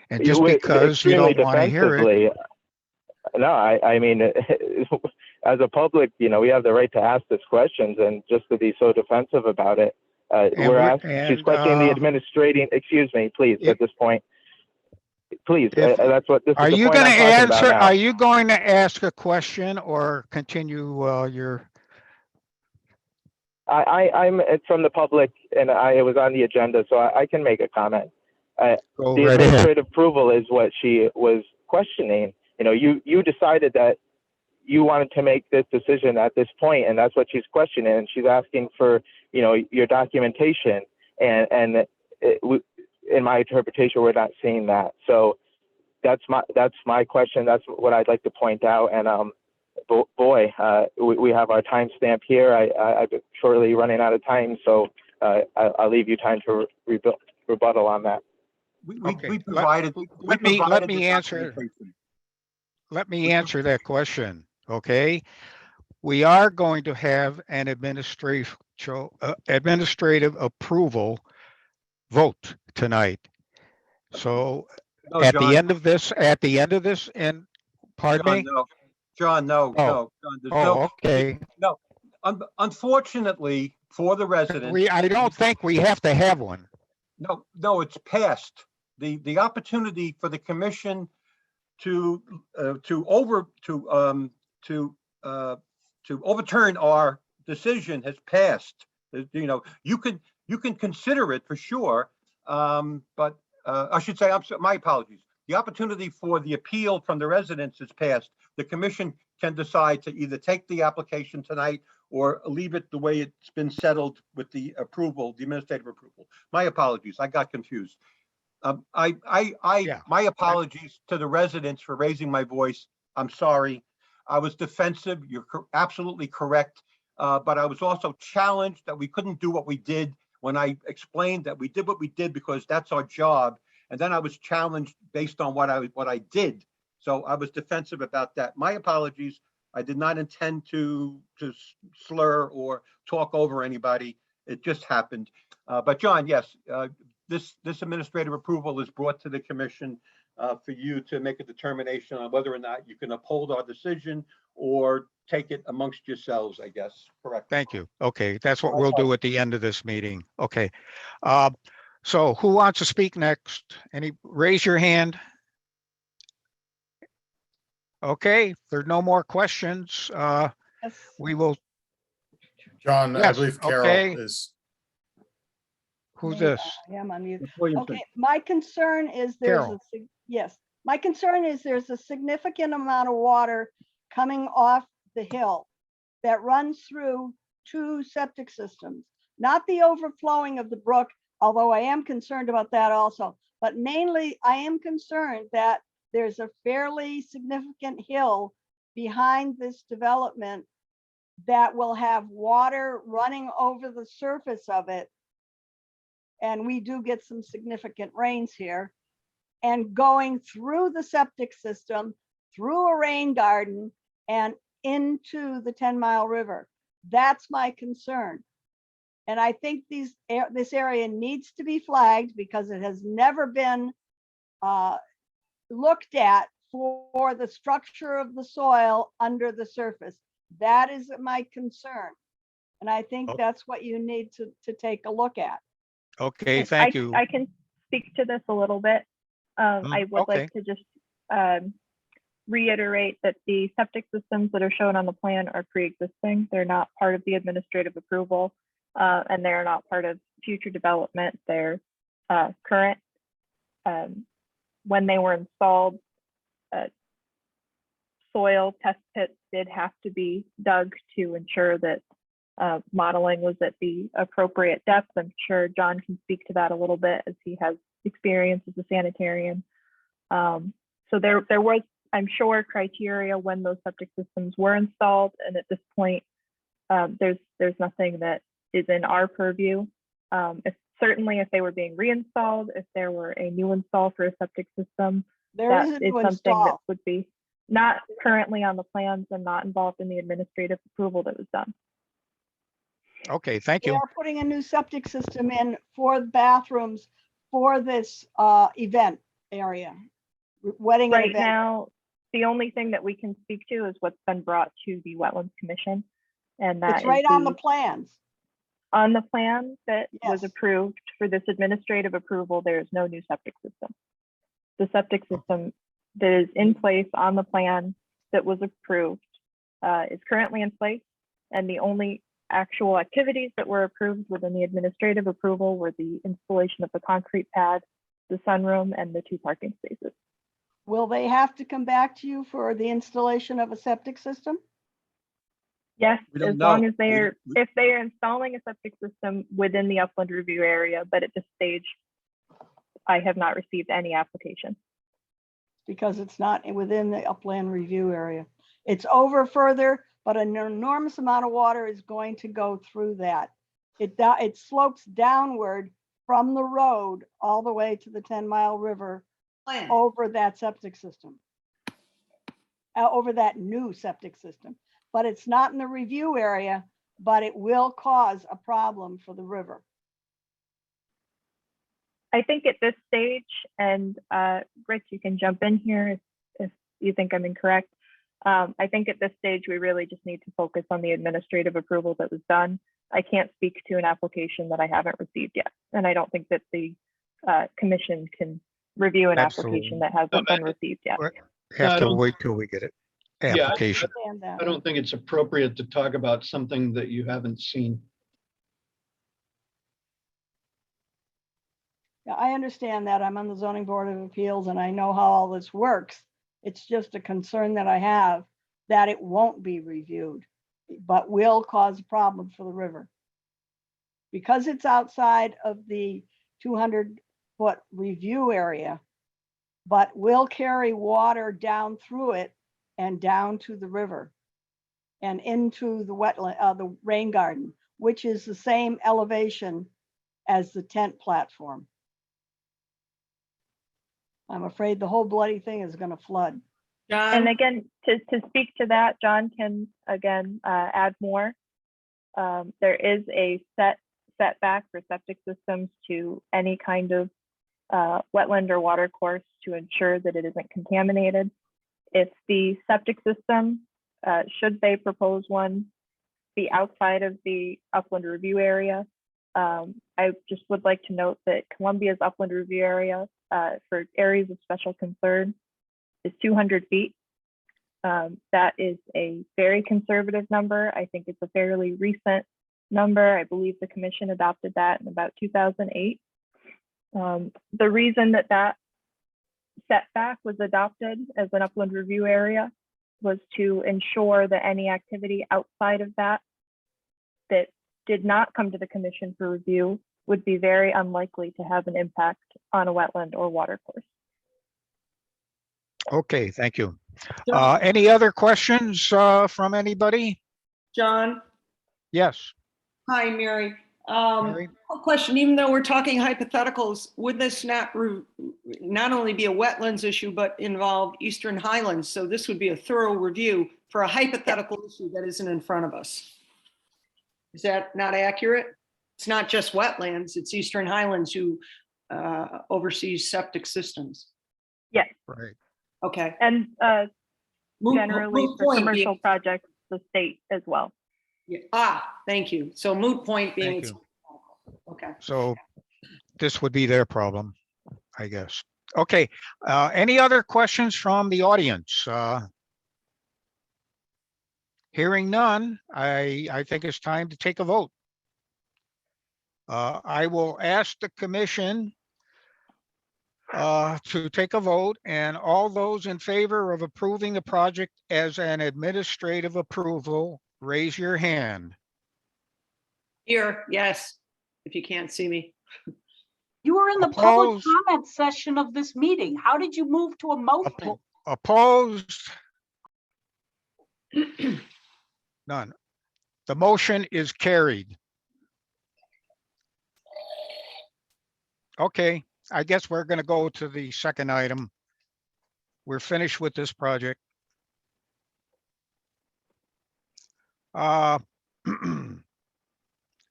And just because you Extremely don't want to hear it, defensively. No, I mean, as a public, we have the right to ask these questions, and just to be so defensive about it. She's questioning the administrating, excuse me, please, if- at this point. Please, if- that's what this are is the you point going to I'm talking about answer? now. Are you going to ask a question or continue your? I'm from the public, and it was on the agenda, so I can make a comment. Go The right ahead. administrative approval is what she was questioning. You decided that you wanted to make this decision at this point, and that's what she's questioning. And she's asking for, your documentation. And in my interpretation, we're not seeing that. So that's my question. That's what I'd like to point out. And boy, we have our timestamp here. I'm shortly running out of time, so I'll leave you time to rebuttal on that. Okay, We provided. let me answer. Let me answer that question, okay? We are going to have an administrative approval vote tonight. So No, at John, the end of this, and pardon John, me? no. John, no, Oh. no. John, there's Oh, okay. no. Unfortunately for the residents, I don't think we have to have one. no, it's passed. The opportunity for the commission to overturn our decision has passed. You can consider it for sure, but I should say, my apologies. The opportunity for the appeal from the residents is passed. The commission can decide to either take the application tonight or leave it the way it's been settled with the approval, the administrative approval. My apologies, I got confused. My apologies to the residents for raising my voice. I'm sorry. I was defensive. You're absolutely correct. But I was also challenged that we couldn't do what we did when I explained that we did what we did because that's our job. And then I was challenged based on what I did. So I was defensive about that. My apologies. I did not intend to slur or talk over anybody. It just happened. But John, yes, this administrative approval is brought to the commission for you to make a determination on whether or not you can uphold our decision or take it amongst yourselves, I guess. Correct. Thank you. Okay, that's what we'll do at the end of this meeting. Okay. So who wants to speak next? Raise your hand. Okay, if there are no more questions, Yes. we will. John, I Yes, believe okay. Carol is. Who's Me, this? I am on mute. Williamson. Okay, my concern is Carol. yes, my concern is there's a significant amount of water coming off the hill that runs through 2 septic systems, not the overflowing of the brook, although I am concerned about that also, but mainly I am concerned that there's a fairly significant hill behind this development that will have water running over the surface of it. And we do get some significant rains here, and going through the septic system, through a rain garden and into the 10-mile river. That's my concern. And I think this area needs to be flagged because it has never been looked at for the structure of the soil under the surface. That is my concern. And I think Oh. that's what you need to take a look at. Okay, thank you. I can speak to this a little bit. I would okay. like to just reiterate that the septic systems that are shown on the plan are pre-existing. They're not part of the administrative approval, and they're not part of future development. They're current. When they were installed, soil test pits did have to be dug to ensure that modeling was at the appropriate depth. I'm sure John can speak to that a little bit as he has experience as a sanitarian. So there was, I'm sure, criteria when those septic systems were installed, and at this point, there's nothing that is in our purview. Certainly, if they were being reinstalled, if there were a new install for a septic system, There that is a is new something that install. would be not currently on the plans and not involved in the administrative approval that was done. Okay, thank They you. are putting a new septic system in for the bathrooms for this event area. Wedding and Right event. now, the only thing that we can speak to is what's been brought to the Wetlands Commission. And that It's is right on the plans. on the plan that was Yes. approved for this administrative approval, there is no new septic system. The septic system that is in place on the plan that was approved is currently in place. And the only actual activities that were approved within the administrative approval were the installation of the concrete pad, the sunroom, and the 2 parking spaces. Will they have to come back to you for the installation of a septic system? Yes, We don't as long know. as if they are installing a septic system within the upland review area, but at this stage, I have not received any application. Because it's not within the upland review area. It's over further, but an enormous amount of water is going to go through that. It slopes downward from the road all the way to the 10-mile river over that septic system. Over that new septic system. But it's not in the review area, but it will cause a problem for the river. I think at this stage, and Rich, you can jump in here if you think I'm incorrect. I think at this stage, we really just need to focus on the administrative approval that was done. I can't speak to an application that I haven't received yet. And I don't think that the commission can review an application that hasn't been received yet. Have I to don't- wait till we get it. Yeah, Application. Understand that. I don't think it's appropriate to talk about something that you haven't seen. Yeah, I understand that. I'm on the zoning board of appeals and I know how all this works. It's just a concern that I have that it won't be reviewed, but will cause a problem for the river. Because it's outside of the 200-foot review area, but will carry water down through it and down to the river and into the wetland, the rain garden, which is the same elevation as the tent platform. I'm afraid the whole bloody thing is going to flood. And again, to speak to that, John can again add more. There is a setback for septic systems to any kind of wetland or water course to ensure that it isn't contaminated. If the septic system, should they propose one, be outside of the upland review area, I just would like to note that Columbia's upland review area for areas of special concern is 200 feet. That is a very conservative number. I think it's a fairly recent number. I believe the commission adopted that in about 2008. The reason that that setback was adopted as an upland review area was to ensure that any activity outside of that that did not come to the commission for review would be very unlikely to have an impact on a wetland or water course. Okay, thank you. John, Any other questions from anybody? John, Yes. hi, Mary. Mary? Quick question, even though we're talking hypotheticals, would this not only be a wetlands issue, but involve Eastern Highlands? So this would be a thorough review for a hypothetical issue that isn't in front of us. Is that not accurate? It's not just wetlands, it's Eastern Highlands who oversees septic systems. Yes, Right. Okay. and Moot- generally moot for point commercial being- projects, the state as well. Thank you. So moot point being. Thank you. Okay. So this would be their problem, I guess. Okay, any other questions from the audience? Hearing none, I think it's time to take a vote. I will ask the commission to take a vote, and all those in favor of approving the project as an administrative approval, raise your hand. Here, yes, if you can't see me. You were in the public Opposed? comment session of this meeting. How did you move to a motion? Opposed? None. The motion is carried. Okay, I guess we're gonna go to the second item. We're finished with this project.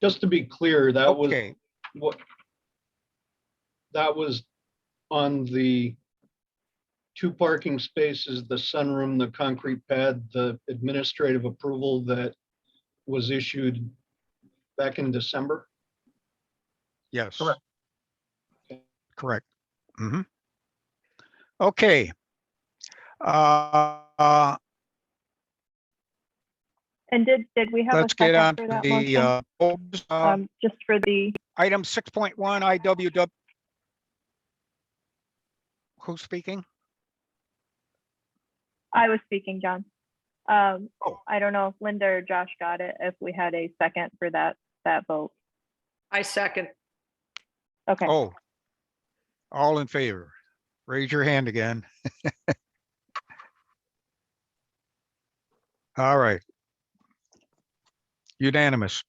Just to be clear, that was Okay, what, that was on the 2 parking spaces, the sunroom, the concrete pad, the administrative approval that was issued back in December. yes. Correct. Correct. Mhm. Okay. Uh, And did we have a Let's get second on for to that the motion? Just for the, item 6.1 IWW. Who's speaking? I was speaking, John. Oh. I don't know if Linda or Josh got it, if we had a second for that vote. I second. Okay, Oh, all in favor. Raise your hand again. All right. Unanimous.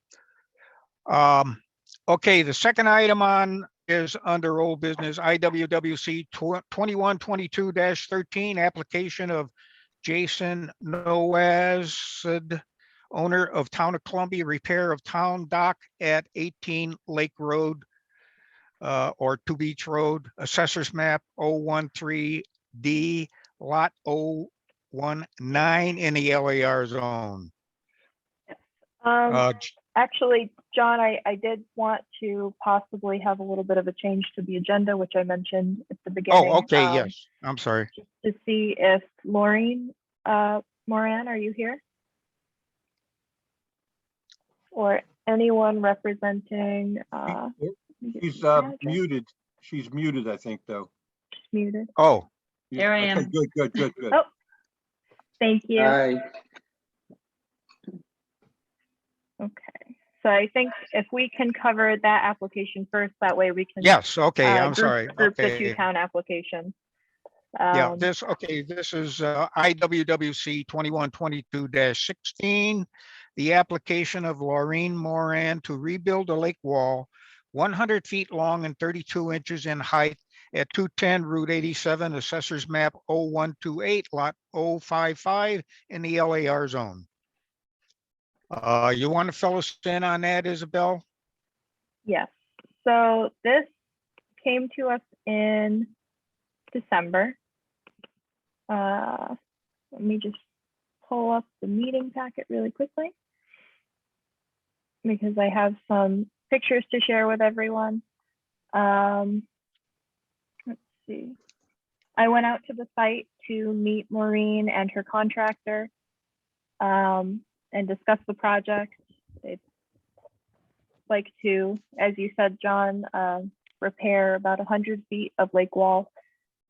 Okay, the second item on is under old business IWWC 2122-13, application of Jason Noazd, owner of Town of Columbia, repair of town dock at 18 Lake Road or Two Beach Road, assessors map 013D, lot 019 in the LAR zone. actually, John, I did want to possibly have a little bit of a change to the agenda, which I mentioned at the beginning. Oh, okay, yes, I'm sorry. Just to see if Maureen Moran, are you here? Or anyone representing, She's muted. She's muted, I think, though. Muted. Oh, There I Okay, am. Good. Oh, thank you. Okay, so I think if we can cover that application first, that way we can. yes, okay, I'm group- sorry. Group the two Okay. town applications. Yeah, this is IWWC 2122-16. The application of Laureen Moran to rebuild a lake wall 100 feet long and 32 inches in height at 210 Route 87, assessors map 0128, lot 055 in the LAR zone. You want to fill us in on that, Isabel? Yes, so this came to us in December. Let me just pull up the meeting packet really quickly, because I have some pictures to share with everyone. Let's see. I went out to the site to meet Maureen and her contractor and discuss the project. They'd like to, as you said, John, repair about 100 feet of lake wall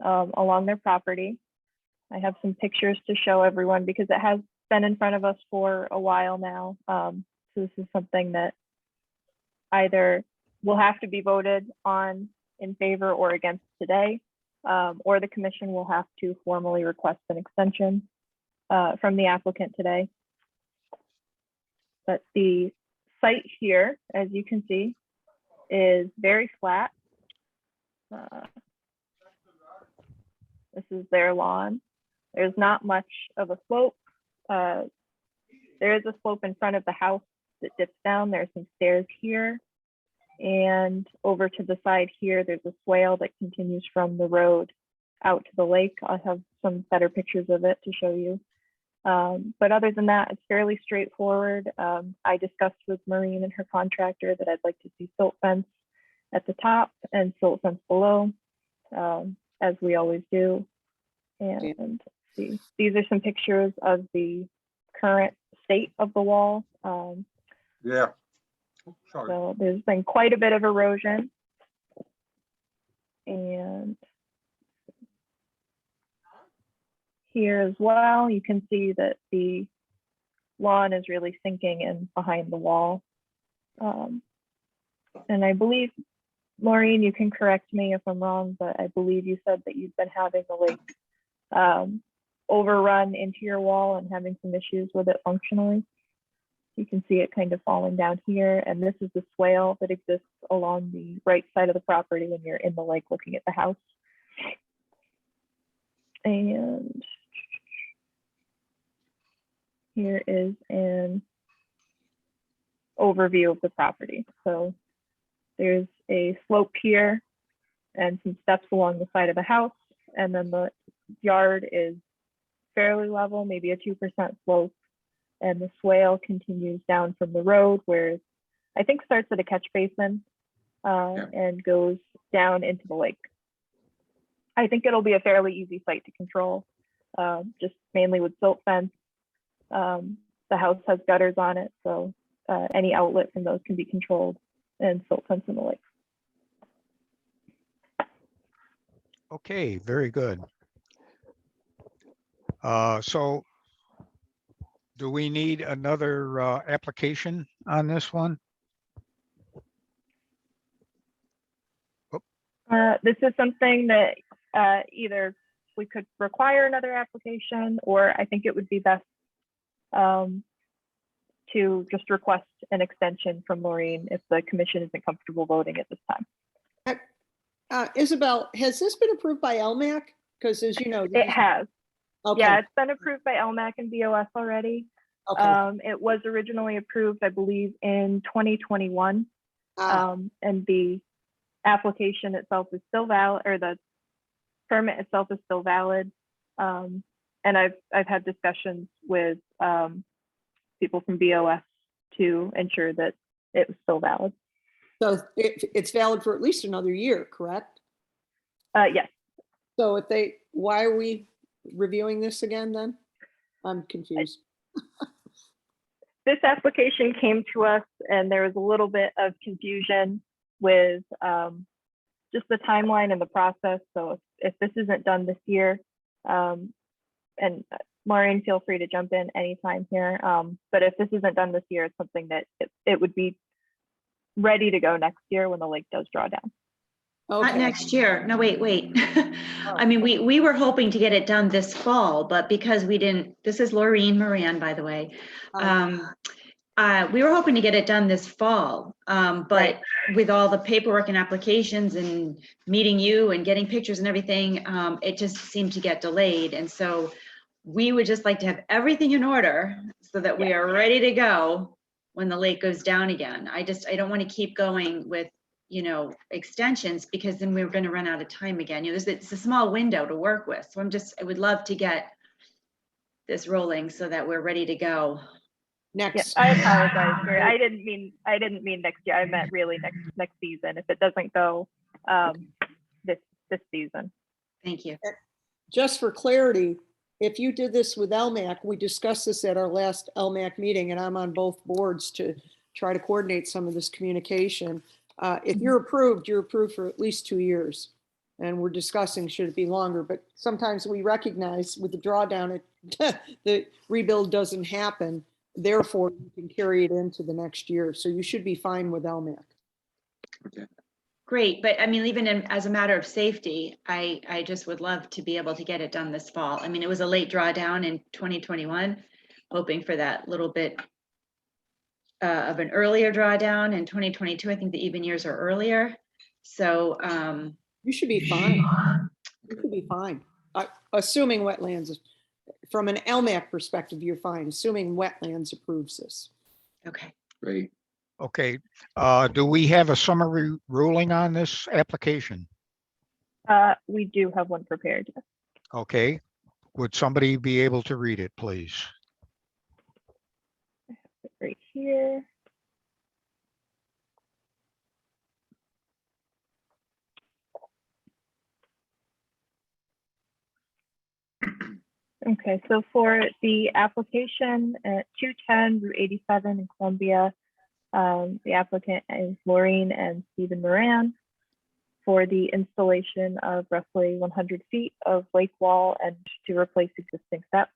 along their property. I have some pictures to show everyone because it has been in front of us for a while now. So this is something that either will have to be voted on in favor or against today, or the commission will have to formally request an extension from the applicant today. But the site here, as you can see, is very flat. This is their lawn. There's not much of a slope. There is a slope in front of the house that dips down. There's some stairs here. And over to the side here, there's a swale that continues from the road out to the lake. I'll have some better pictures of it to show you. But other than that, it's fairly straightforward. I discussed with Maureen and her contractor that I'd like to see silt fence at the top and silt fence below, as we always do. And let's see, these are some pictures of the current state of the wall. Yeah. Sorry. So there's been quite a bit of erosion. And here as well, you can see that the lawn is really sinking in behind the wall. And I believe, Maureen, you can correct me if I'm wrong, but I believe you said that you've been having the lake overrun into your wall and having some issues with it functionally. You can see it kind of falling down here, and this is the swale that exists along the right side of the property when you're in the lake looking at the house. And here is an overview of the property. So there's a slope here and some steps along the side of the house, and then the yard is fairly level, maybe a 2% slope. And the swale continues down from the road, where I think starts at a catch basin and goes down into the lake. I think it'll be a fairly easy site to control, just mainly with silt fence. The house has gutters on it, so any outlet from those can be controlled, and silt fence in the lake. Okay, very good. So do we need another application on this one? This is something that either we could require another application, or I think it would be best to just request an extension from Maureen if the commission isn't comfortable voting at this time. Isabel, has this been approved by LMAC? Because as you know. It has. Okay. Yeah, it's been approved by LMAC and BOS already. Okay. It was originally approved, I believe, in 2021. And the application itself is still valid, or the permit itself is still valid. And I've had discussions with people from BOS to ensure that it was still valid. So it's valid for at least another year, correct? Yes. So why are we reviewing this again then? I'm confused. This application came to us and there was a little bit of confusion with just the timeline and the process. So if this isn't done this year, and Maureen, feel free to jump in anytime here. But if this isn't done this year, it's something that it would be ready to go next year when the lake does draw down. Not Okay. next year. No, wait. I mean, we were hoping to get it done this fall, but because we didn't, this is Laureen Moran, by the way. We were hoping to get it done this fall, but with all the paperwork and applications and meeting you and getting pictures and everything, it just seemed to get delayed. And so we would just like to have everything in order so that we are ready to go when the lake goes down again. I don't want to keep going with, extensions, because then we're going to run out of time again. It's a small window to work with. So I would love to get this rolling so that we're ready to go. Next. I apologize. I didn't mean next year. I meant really next season. If it doesn't go this season. Thank you. Just for clarity, if you did this with LMAC, we discussed this at our last LMAC meeting, and I'm on both boards to try to coordinate some of this communication. If you're approved for at least 2 years. And we're discussing, should it be longer? But sometimes we recognize with the drawdown, the rebuild doesn't happen. Therefore, you can carry it into the next year. So you should be fine with LMAC. Okay. Great, but I mean, even as a matter of safety, I just would love to be able to get it done this fall. I mean, it was a late drawdown in 2021, hoping for that little bit of an earlier drawdown in 2022. I think the even years are earlier. So You should be fine. You should be fine. Assuming wetlands, from an LMAC perspective, you're fine, assuming wetlands approves this. okay. Great. Okay, do we have a summary ruling on this application? We do have one prepared. Yes. Okay, Would somebody be able to read it, please? Right here. Okay, so for the application at 210 Route 87 in Columbia, the applicant is Maureen and Stephen Moran for the installation of roughly 100 feet of lake wall and to replace existing steps.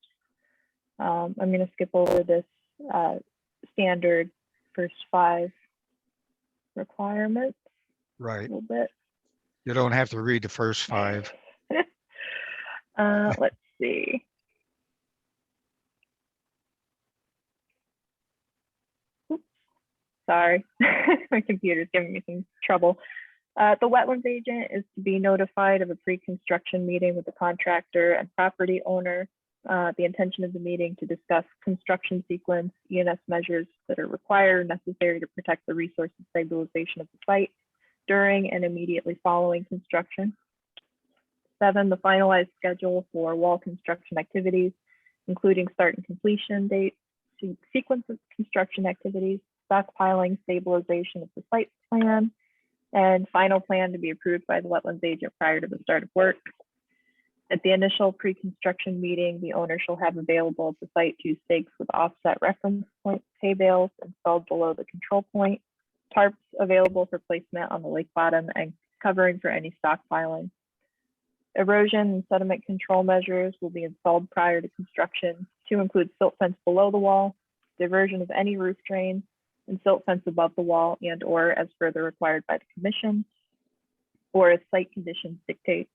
I'm going to skip over this standard first 5 requirements a Right. little bit. You don't have to read the first 5. Let's see. Oops, sorry, my computer's giving me some trouble. The wetlands agent is to be notified of a pre-construction meeting with the contractor and property owner. The intention of the meeting to discuss construction sequence, E&S measures that are required or necessary to protect the resource and stabilization of the site during and immediately following construction. 7, the finalized schedule for wall construction activities, including start and completion dates, sequence of construction activities, stockpiling, stabilization of the site plan, and final plan to be approved by the wetlands agent prior to the start of work. At the initial pre-construction meeting, the owner shall have available at the site 2 stakes with offset reference point hay bales installed below the control point, tarps available for placement on the lake bottom, and covering for any stockpiling. Erosion and sediment control measures will be installed prior to construction to include silt fence below the wall, diversion of any roof drain, and silt fence above the wall and or as further required by the commission or as site conditions dictate.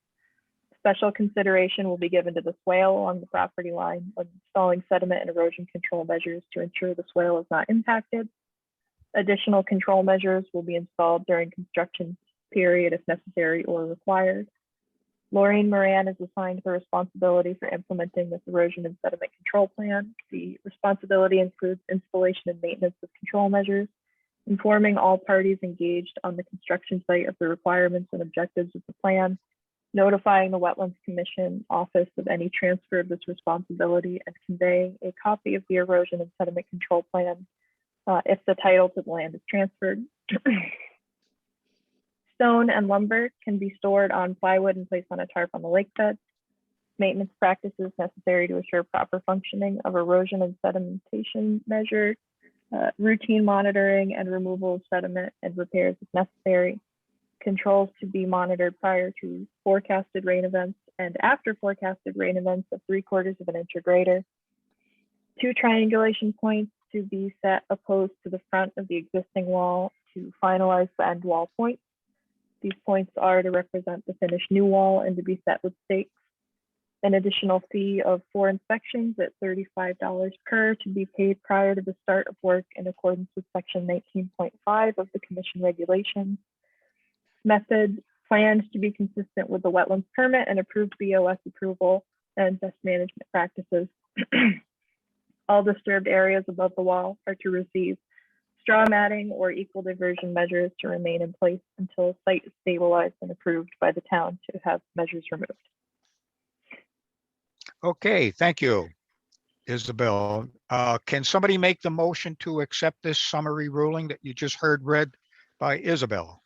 Special consideration will be given to the swale along the property line when installing sediment and erosion control measures to ensure the swale is not impacted. Additional control measures will be installed during construction period if necessary or required. Maureen Moran is assigned the responsibility for implementing this erosion and sediment control plan. The responsibility includes installation and maintenance of control measures, informing all parties engaged on the construction site of the requirements and objectives of the plan, notifying the Wetlands Commission office of any transfer of this responsibility, and conveying a copy of the erosion and sediment control plan if the title to the land is transferred. Stone and lumber can be stored on plywood and placed on a tarp on the lake bed. Maintenance practices necessary to assure proper functioning of erosion and sedimentation measures, routine monitoring and removal of sediment and repairs if necessary. Controls to be monitored prior to forecasted rain events and after forecasted rain events of 3/4 of an inch or greater. 2 triangulation points to be set opposed to the front of the existing wall to finalize the end wall points. These points are to represent the finished new wall and to be set with stakes. An additional fee of 4 inspections at $35 per to be paid prior to the start of work in accordance with section 19.5 of the commission regulations. Method planned to be consistent with the wetlands permit and approved BOS approval and best management practices. All disturbed areas above the wall are to receive straw matting or equal diversion measures to remain in place until site is stabilized and approved by the town to have measures removed. Okay, thank you, Isabel. Can somebody make the motion to accept this summary ruling that you just heard read by Isabel?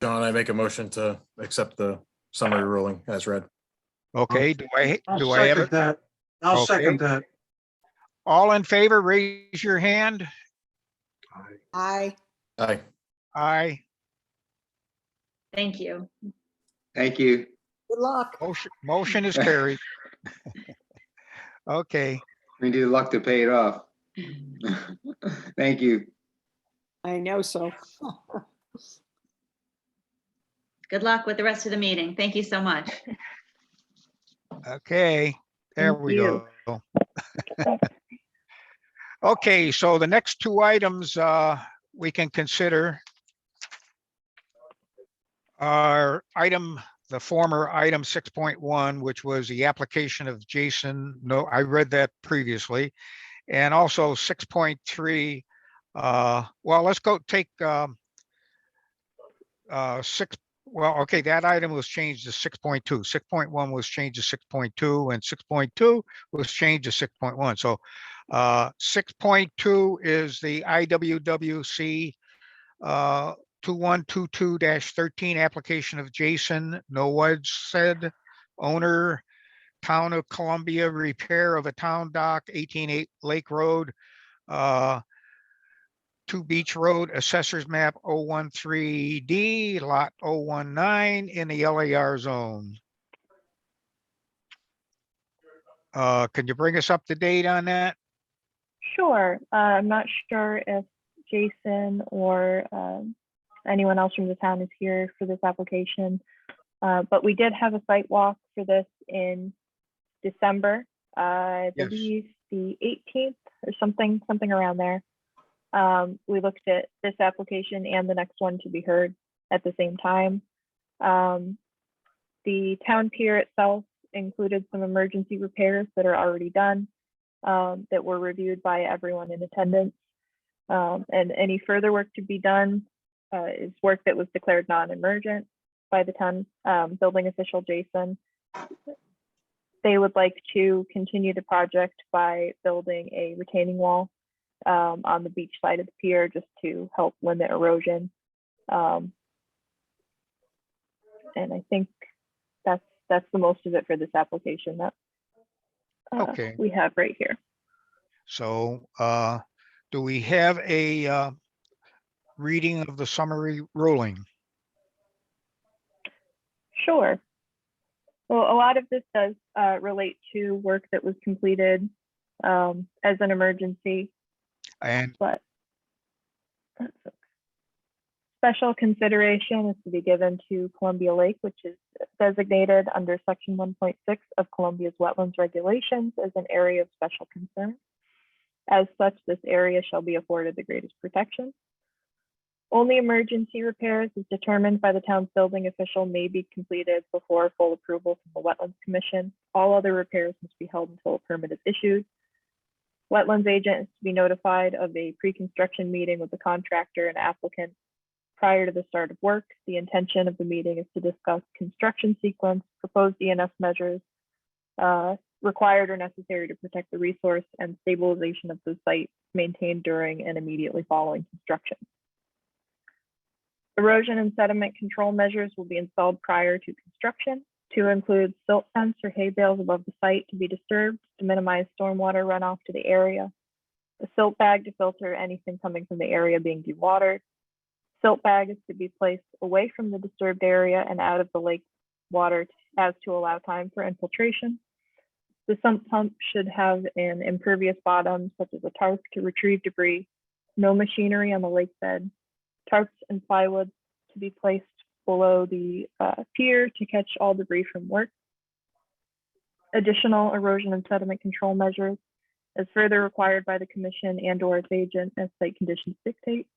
John, I make a motion to accept the summary ruling as read. Okay, do I have second it? that. I'll Okay. second that. All in favor, raise your hand. Aye. Aye. Aye. Thank you. Thank you. Good luck. Motion is carried. Okay, We need luck to pay it off. Thank you. I know so. Good luck with the rest of the meeting. Thank you so much. okay, there Thank we you. go. Okay, so the next 2 items we can consider are the former item 6.1, which was the application of Jason. No, I read that previously. And also 6.3. Well, let's go take 6 Well, okay, that item was changed to 6.2. 6.1 was changed to 6.2 and 6.2 was changed to 6.1. So 6.2 is the IWWC 2122-13 application of Jason Nowedstead, owner, Town of Columbia, repair of a town dock, 188 Lake Road, 2 Beach Road, Assessors Map 013D, Lot 019 in the LAR zone. Can you bring us up to date on that? Sure. I'm not sure if Jason or anyone else from the town is here for this application, but we did have a site walk for this in December, I Yes. believe the 18th or something around there. We looked at this application and the next one to be heard at the same time. The town pier itself included some emergency repairs that are already done, that were reviewed by everyone in attendance. And any further work to be done is work that was declared non-emergent by the town building official, Jason. They would like to continue the project by building a retaining wall on the beach side of the pier just to help limit erosion. And I think that's the most of it for this application that Okay. we have right here. So do we have a reading of the summary ruling? Sure. Well, a lot of this does relate to work that was completed as an emergency, And but special consideration is to be given to Columbia Lake, which is designated under Section 1.6 of Columbia's wetlands regulations as an area of special concern. As such, this area shall be afforded the greatest protection. Only emergency repairs as determined by the town's building official may be completed before full approval from the Wetlands Commission. All other repairs must be held until a permit is issued. Wetlands agent is to be notified of a pre-construction meeting with the contractor and applicant prior to the start of work. The intention of the meeting is to discuss construction sequence, proposed ENF measures required or necessary to protect the resource, and stabilization of the site maintained during and immediately following construction. Erosion and sediment control measures will be installed prior to construction to include silt fence or hay bales above the site to be disturbed to minimize stormwater runoff to the area. A silt bag to filter anything coming from the area being dewatered. Silt bag is to be placed away from the disturbed area and out of the lake water as to allow time for infiltration. The sump pump should have an impervious bottom, such as a tarp to retrieve debris. No machinery on the lake bed. Tarps and plywood to be placed below the pier to catch all debris from work. Additional erosion and sediment control measures as further required by the commission and or its agent as site conditions dictate.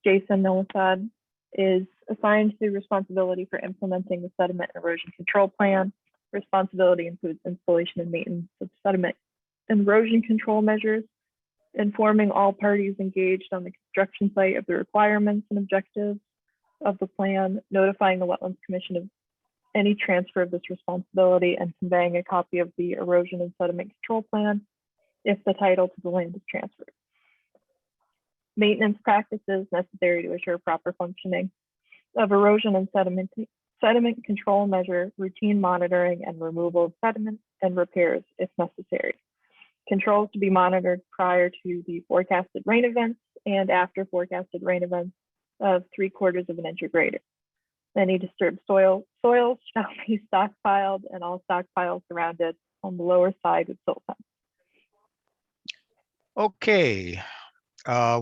Jason Nowedstead is assigned the responsibility for implementing the sediment and erosion control plan. Responsibility includes installation and maintenance of sediment and erosion control measures, informing all parties engaged on the construction site of the requirements and objectives of the plan, notifying the Wetlands Commission of any transfer of this responsibility, and conveying a copy of the erosion and sediment control plan if the title to the land is transferred. Maintenance practices necessary to assure proper functioning of erosion and sediment control measure, routine monitoring and removal of sediment, and repairs if necessary. Controls to be monitored prior to the forecasted rain events and after forecasted rain events of 3/4 of an inch or greater. Any disturbed soils shall be stockpiled and all stockpiles surrounded on the lower side with silt fence. okay,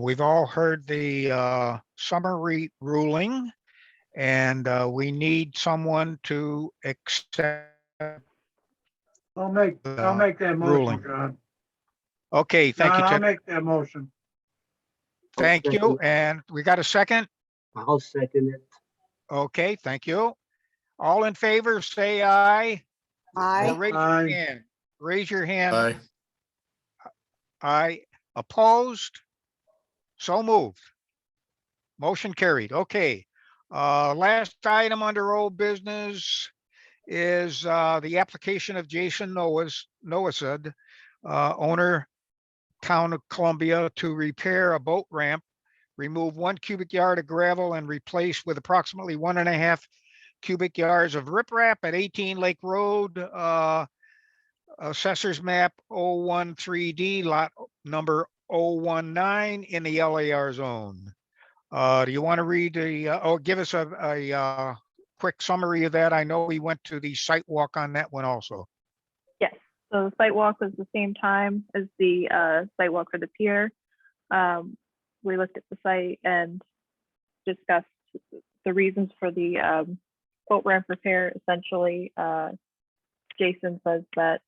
we've all heard the summary ruling, and we need someone to accept. I'll make that ruling. motion, John. Okay, thank you, John, I'll Ted. make that motion. Thank you. And we got a second? I'll second it. Okay, thank you. All in favor, say aye. Or Aye. raise your Aye. hand. Raise your hand. Aye. Aye. Opposed? So moved. Motion carried. Okay. Last item under old business is the application of Jason Noasud, owner, Town of Columbia, to repair a boat ramp, remove 1 cubic yard of gravel and replace with approximately 1.5 cubic yards of riprap at 18 Lake Road, assessors map 013D, lot number 019 in the LAR zone. Do you want to read or give us a quick summary of that? I know we went to the site walk on that one also. Yes, so the site walk was the same time as the site walk for the pier. We looked at the site and discussed the reasons for the boat ramp repair. Essentially, Jason says that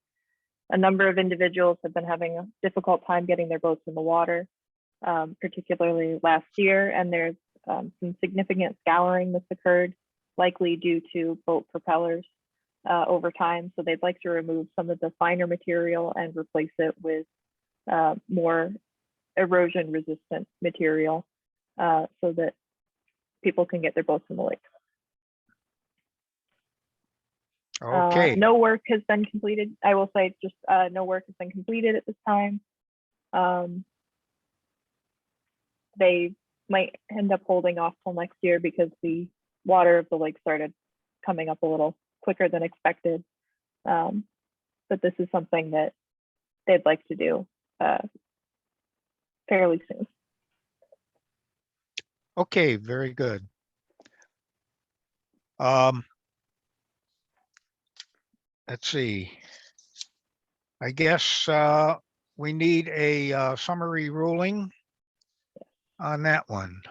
a number of individuals have been having a difficult time getting their boats in the water, particularly last year, and there's some significant scouring that's occurred, likely due to boat propellers over time. So they'd like to remove some of the finer material and replace it with more erosion resistant material so that people can get their boats in the lake. Okay. No work has been completed. I will say just no work has been completed at this time. They might end up holding off till next year because the water of the lake started coming up a little quicker than expected. But this is something that they'd like to do fairly soon. Okay, very good. Let's see. I guess we need a summary ruling on that one.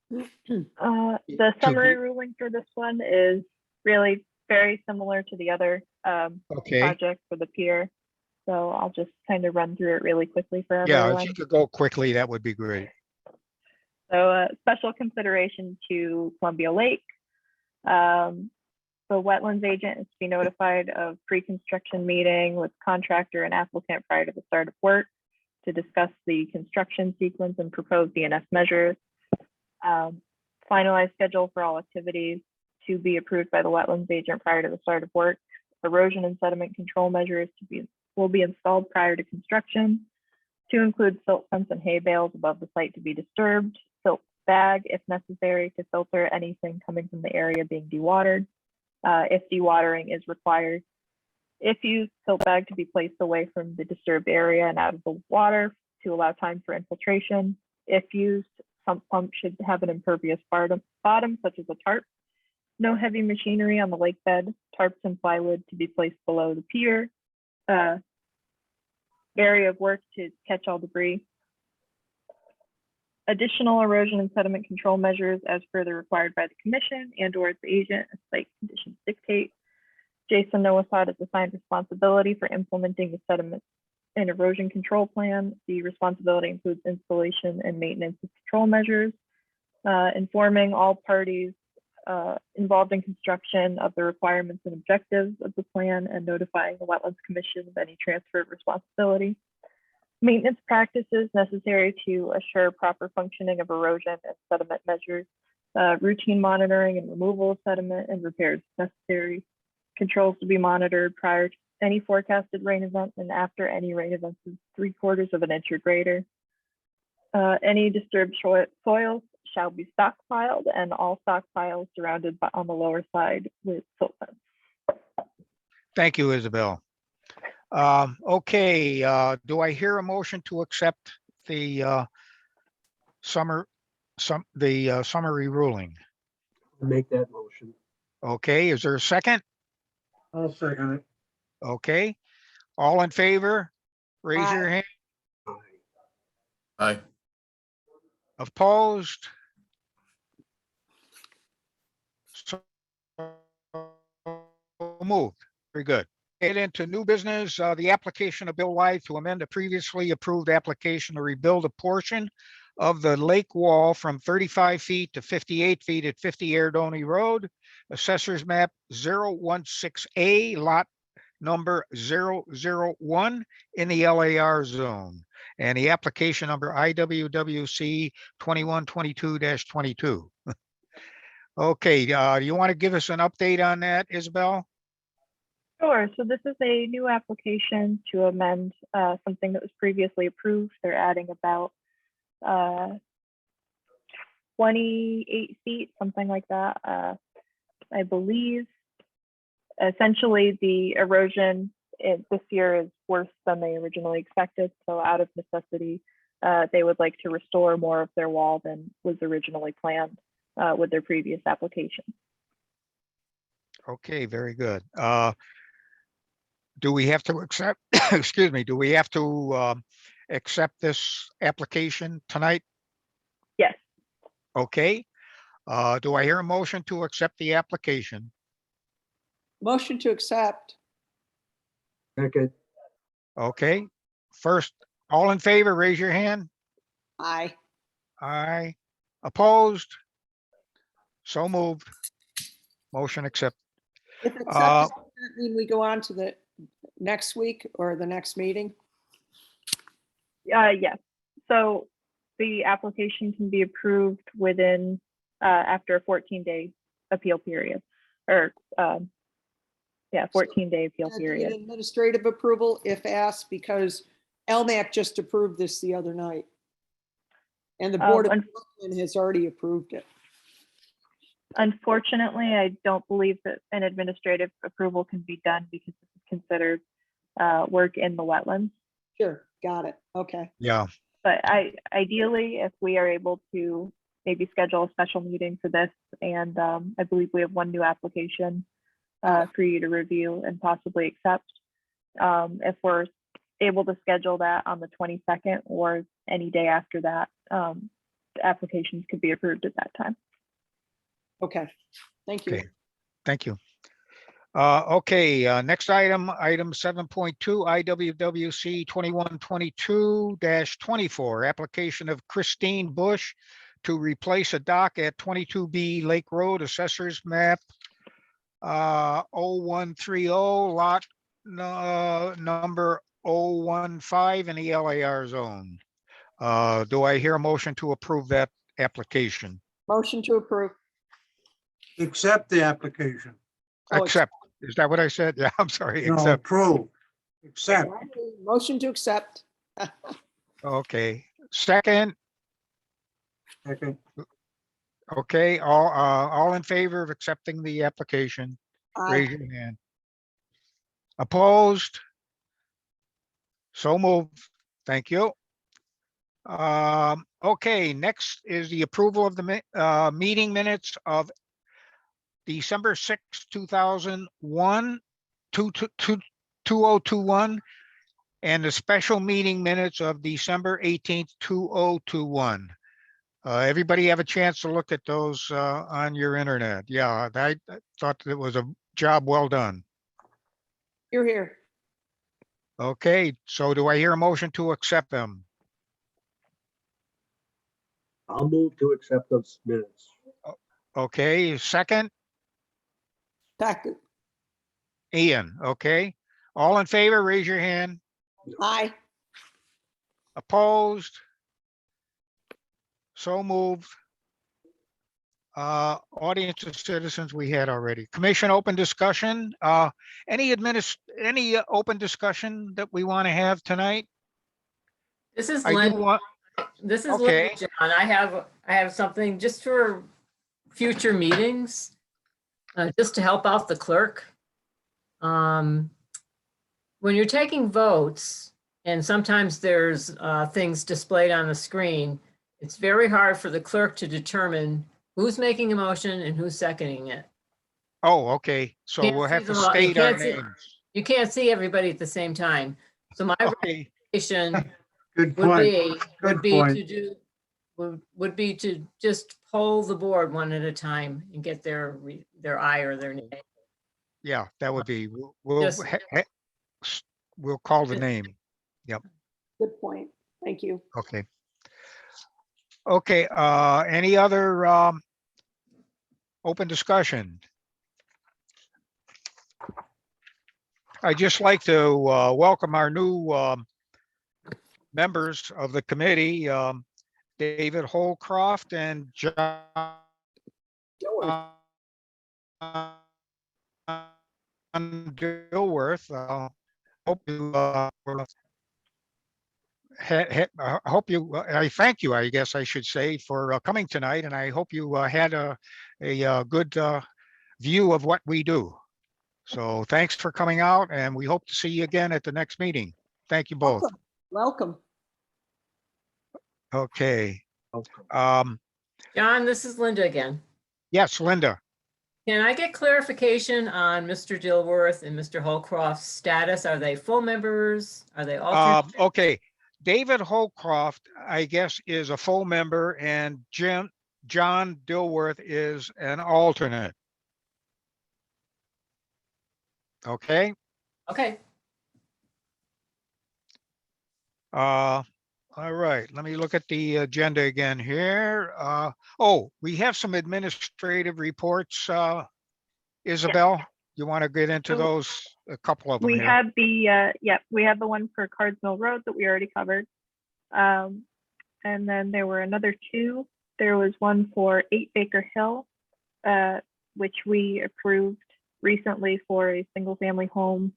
The summary ruling for this one is really very similar to the other Okay. project for the pier. So I'll just kind of run through it really quickly for Yeah, everyone. if you could go quickly, that would be great. So special consideration to Columbia Lake. The wetlands agent is to be notified of pre-construction meeting with contractor and applicant prior to the start of work to discuss the construction sequence and propose DNF measures. Finalize schedule for all activities to be approved by the wetlands agent prior to the start of work. Erosion and sediment control measures will be installed prior to construction, to include silt fence and hay bales above the site to be disturbed, silt bag if necessary to filter anything coming from the area being dewatered, if dewatering is required. If used, silt bag to be placed away from the disturbed area and out of the water to allow time for infiltration. If used, sump pump should have an impervious bottom such as a tarp. No heavy machinery on the lake bed. Tarps and plywood to be placed below the pier. Area of work to catch all debris. Additional erosion and sediment control measures as further required by the commission and or its agent as site conditions dictate. Jason Noasad is assigned responsibility for implementing the sediment and erosion control plan. The responsibility includes installation and maintenance of control measures, informing all parties involved in construction of the requirements and objectives of the plan, and notifying the Wetlands Commission of any transfer of responsibility. Maintenance practices necessary to assure proper functioning of erosion and sediment measures, routine monitoring and removal of sediment and repairs necessary. Controls to be monitored prior to any forecasted rain event and after any rain event is 3/4 of an inch or greater. Any disturbed soils shall be stockpiled, and all stockpiles surrounded on the lower side with silt fence. Thank you, Isabel. Okay, do I hear a motion to accept the summary ruling? Make that motion. Okay, is there a second? I'll second it. Okay, all in favor, raise your hand. Aye. Opposed? So moved. Very good. Get into new business, the application of Bill Wythe to amend a previously approved application to rebuild a portion of the lake wall from 35 feet to 58 feet at 50 Erdoney Road, assessors map 016A, lot number 001 in the LAR zone, and the application number IWWC 2122-22. Okay, do you want to give us an update on that, Isabel? Sure. So this is a new application to amend something that was previously approved. They're adding about 28 feet, something like that. I believe essentially the erosion this year is worse than they originally expected. So out of necessity, they would like to restore more of their wall than was originally planned with their previous application. Okay, very good. Do we have to accept, excuse me, do we have to accept this application tonight? Yes. Okay. Do I hear a motion to accept the application? Motion to accept. Second, Okay. First, all in favor, raise your hand. Aye. Aye. Opposed? So moved. Motion accept. If accepted, Uh, does that mean we go on to the next week or the next meeting? Yes. So the application can be approved within after a 14-day appeal period, or 14-day appeal Can I do period. an administrative approval if asked, because LMAC just approved this the other night. And the Board of Selectmen has already approved it. Unfortunately, I don't believe that an administrative approval can be done because this is considered work in the wetlands. Sure, got it. Okay. yeah. But ideally, if we are able to maybe schedule a special meeting for this, and I believe we have one new application for you to review and possibly accept. If we're able to schedule that on the 22nd or any day after that, the applications could be approved at that time. Okay, thank you. Okay. Thank you. Okay, next item 7.2, IWWC 2122-24, application of Christine Bush to replace a dock at 22B Lake Road, Assessors Map 0130, lot number 015 in the LAR zone. Do I hear a motion to approve that application? Motion to approve. accept the application. Oh, Accept. Is that what I said? Yeah, I'm sorry. No, Accept. approve, accept. Motion to accept. Okay. Second. Second, Okay, all in favor of accepting the application, Aye. raise your hand. Opposed? So moved. Thank you. Okay, next is the approval of the meeting minutes of December 6, 2001, 2021, and the special meeting minutes of December 18th, 2021. Everybody have a chance to look at those on your internet. Yeah, I thought it was a job well done. You're here. Okay, so do I hear a motion to accept them? I'll move to accept those minutes. Okay, second, Second. Ian, okay. All in favor, raise your hand. Aye. Opposed? So moved. Audience of citizens we had already. Commission open discussion. Any open discussion that we want to have tonight? This is I do Lynn. want, This is okay. Linda, John. I have something just for future meetings, just to help out the clerk. When you're taking votes, and sometimes there's things displayed on the screen, it's very hard for the clerk to determine who's making a motion and who's seconding it. Oh, okay. So Can't we'll see have to them all. You state our can't see- names. You can't see everybody at the same time. So my Okay, recommendation Good would point. be, Good would be point. to do, would be to just poll the board one at a time and get their aye or their nay. yeah, that would be, Just- we'll call the Just- name. Good point. Thank you. Okay. Okay, any other open discussion? I'd just like to welcome our new members of the committee, David Holcroft and John Dilworth, hope you, hope you, I thank you, I guess I should say, for coming tonight, and I hope you had a good view of what we do. So thanks for coming out, and we hope to see you again at the next meeting. Thank you both. Welcome. Okay. Okay. John, this is Linda again. Yes, Linda. Can I get clarification on Mr. Dilworth and Mr. Holcroft's status? Are they full members? Are they alternate? Okay, David Holcroft, I guess, is a full member, and John Dilworth is an alternate. Okay. Okay. All right, let me look at the agenda again here. Oh, we have some administrative reports. Isabel, you want to get into So those? A couple of them We here. have the, we have the one for Cards Mill Road that we already covered. And then there were another two. There was one for 8 Baker Hill, which we approved recently for a single family home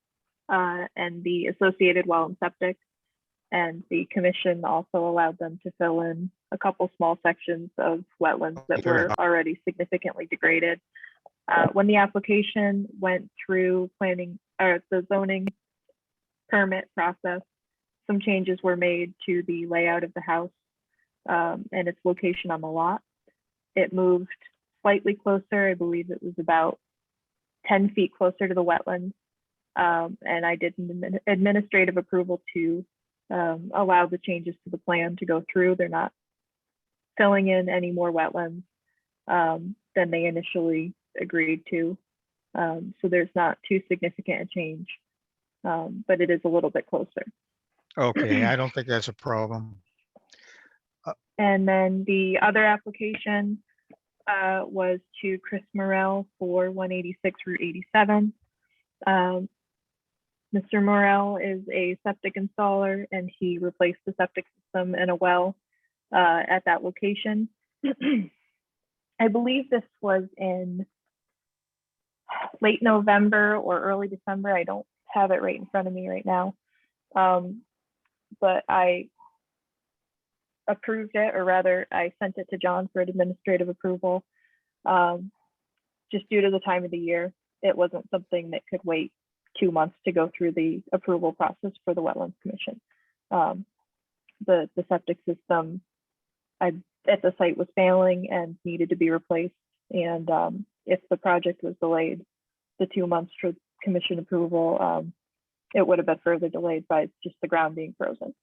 and the associated well and septic. And the commission also allowed them to fill in a couple small sections of wetlands that were already significantly degraded. When the application went through planning or the zoning permit process, some changes were made to the layout of the house and its location on the lot. It moved slightly closer. I believe it was about 10 feet closer to the wetlands. And I did an administrative approval to allow the changes to the plan to go through. They're not filling in any more wetlands than they initially agreed to. So there's not too significant a change, but it is a little bit closer. Okay, I don't think that's a problem. And then the other application was to Chris Morel for 186 Route 87. Mr. Morel is a septic installer, and he replaced the septic system and a well at that location. I believe this was in late November or early December. I don't have it right in front of me right now. But I approved it, or rather I sent it to John for administrative approval. Just due to the time of the year, it wasn't something that could wait 2 months to go through the approval process for the Wetlands Commission. The septic system at the site was failing and needed to be replaced. And if the project was delayed the 2 months for commission approval, it would have been further delayed by just the ground being frozen.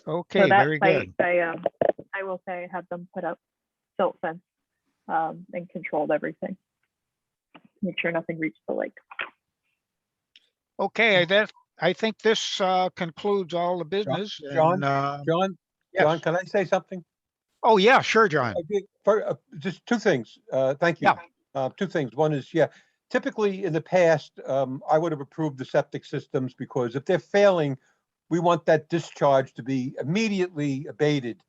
Okay, So that very site, good. I will say I had them put up silt fence and controlled everything. Make sure nothing reached the lake. Okay, I think this concludes all the business. John, and, John, yes. John, can I say something? Oh, yeah, sure, John. Just two things. Thank you. Two things. One is, typically in the past, I would have approved the septic systems because if they're failing, we want that discharge to be immediately abated.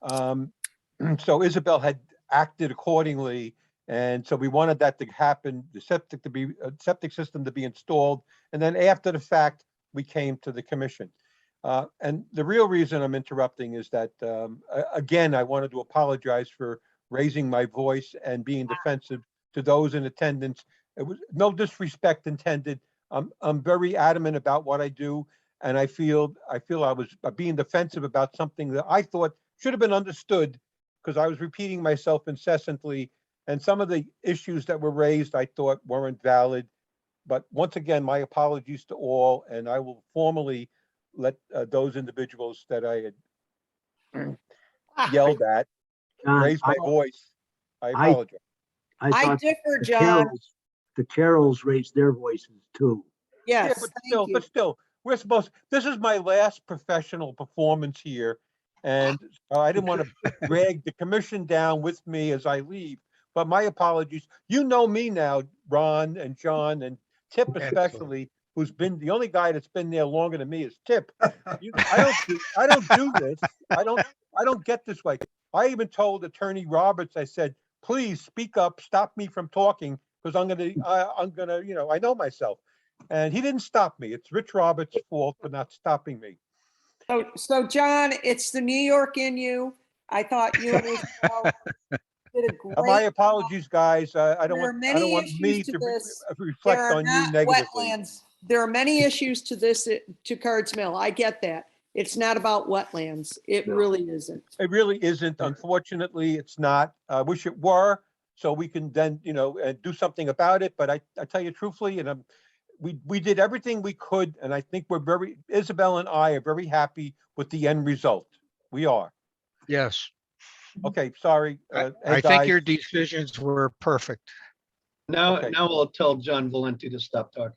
So Isabel had acted accordingly. And so we wanted that to happen, the septic system to be installed. And then after the fact, we came to the commission. And the real reason I'm interrupting is that, again, I wanted to apologize for raising my voice and being defensive to those in attendance. It was no disrespect intended. I'm very adamant about what I do. And I feel I was being defensive about something that I thought should have been understood because I was repeating myself incessantly. And some of the issues that were raised, I thought weren't valid. But once again, my apologies to all, and I will formally let those individuals that I had yelled at John, raise my voice. I apologize. I I thought differ, the John. the Carrolls raised their voices too. Yeah, Yes, but thank you. still, we're supposed, this is my last professional performance here. And I didn't want to drag the commission down with me as I leave. But my apologies. You know me now, Ron and John and Tip especially, who's been the only guy that's been there longer than me is Tip. I don't do this. I don't get this way. I even told Attorney Roberts, I said, please speak up, stop me from talking, because I'm gonna, I know myself. And he didn't stop me. It's Rich Roberts' fault for not stopping me. So John, it's the New York in you. I thought you and Isabel did a great. My apologies, guys. I don't There are want, many me issues to to this. reflect There are on you not negatively. wetlands. There are many issues to this, to Cards Mill. I get that. It's not about wetlands. It really isn't. It really isn't. Unfortunately, it's not. I wish it were, so we can then, do something about it. But I tell you truthfully, and we did everything we could, and I think Isabel and I are very happy with the end result. We are. Yes, Okay, sorry. I Hey, think your guys. decisions were perfect. Now, Okay. now I'll tell John Valenti to stop talking.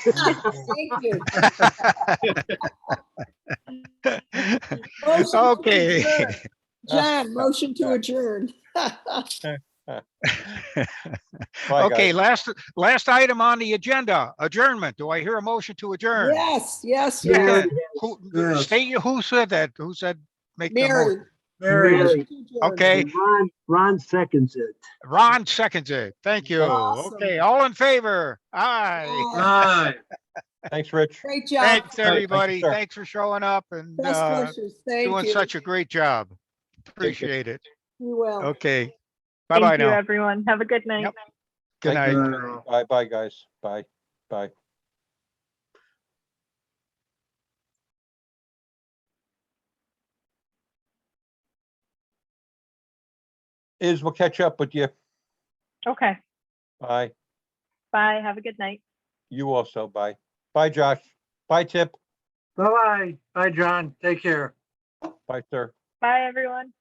Thank you. Motion to Okay. adjourn. John, motion to adjourn. Bye, Okay, guys. last item on the agenda, adjournment. Do I hear a motion to adjourn? Yes, yes, Mary yes. Okay. Who, Yes. state who said that? Who said make the Mary. motion? Mary, Motion to adjourn. Okay, and Ron seconds it. Ron seconds it. Thank you. Awesome. Okay, all in favor? Aye. Aye. Thanks, Rich. Great job. Thanks, everybody. sir. Thanks for showing up and Best wishes. Thank doing you. such a great job. Appreciate it. You will. Okay. Bye-bye Thank you, now. everyone. Have a good night. Yep. Good Thank night. you. Bye, guys. Bye. Bye. We'll catch up with you. Okay. Bye. Bye. Have a good night. You also. Bye. Bye, Josh. Bye, Tip. Bye-bye. Bye, John. Take care. Bye, sir. Bye, everyone.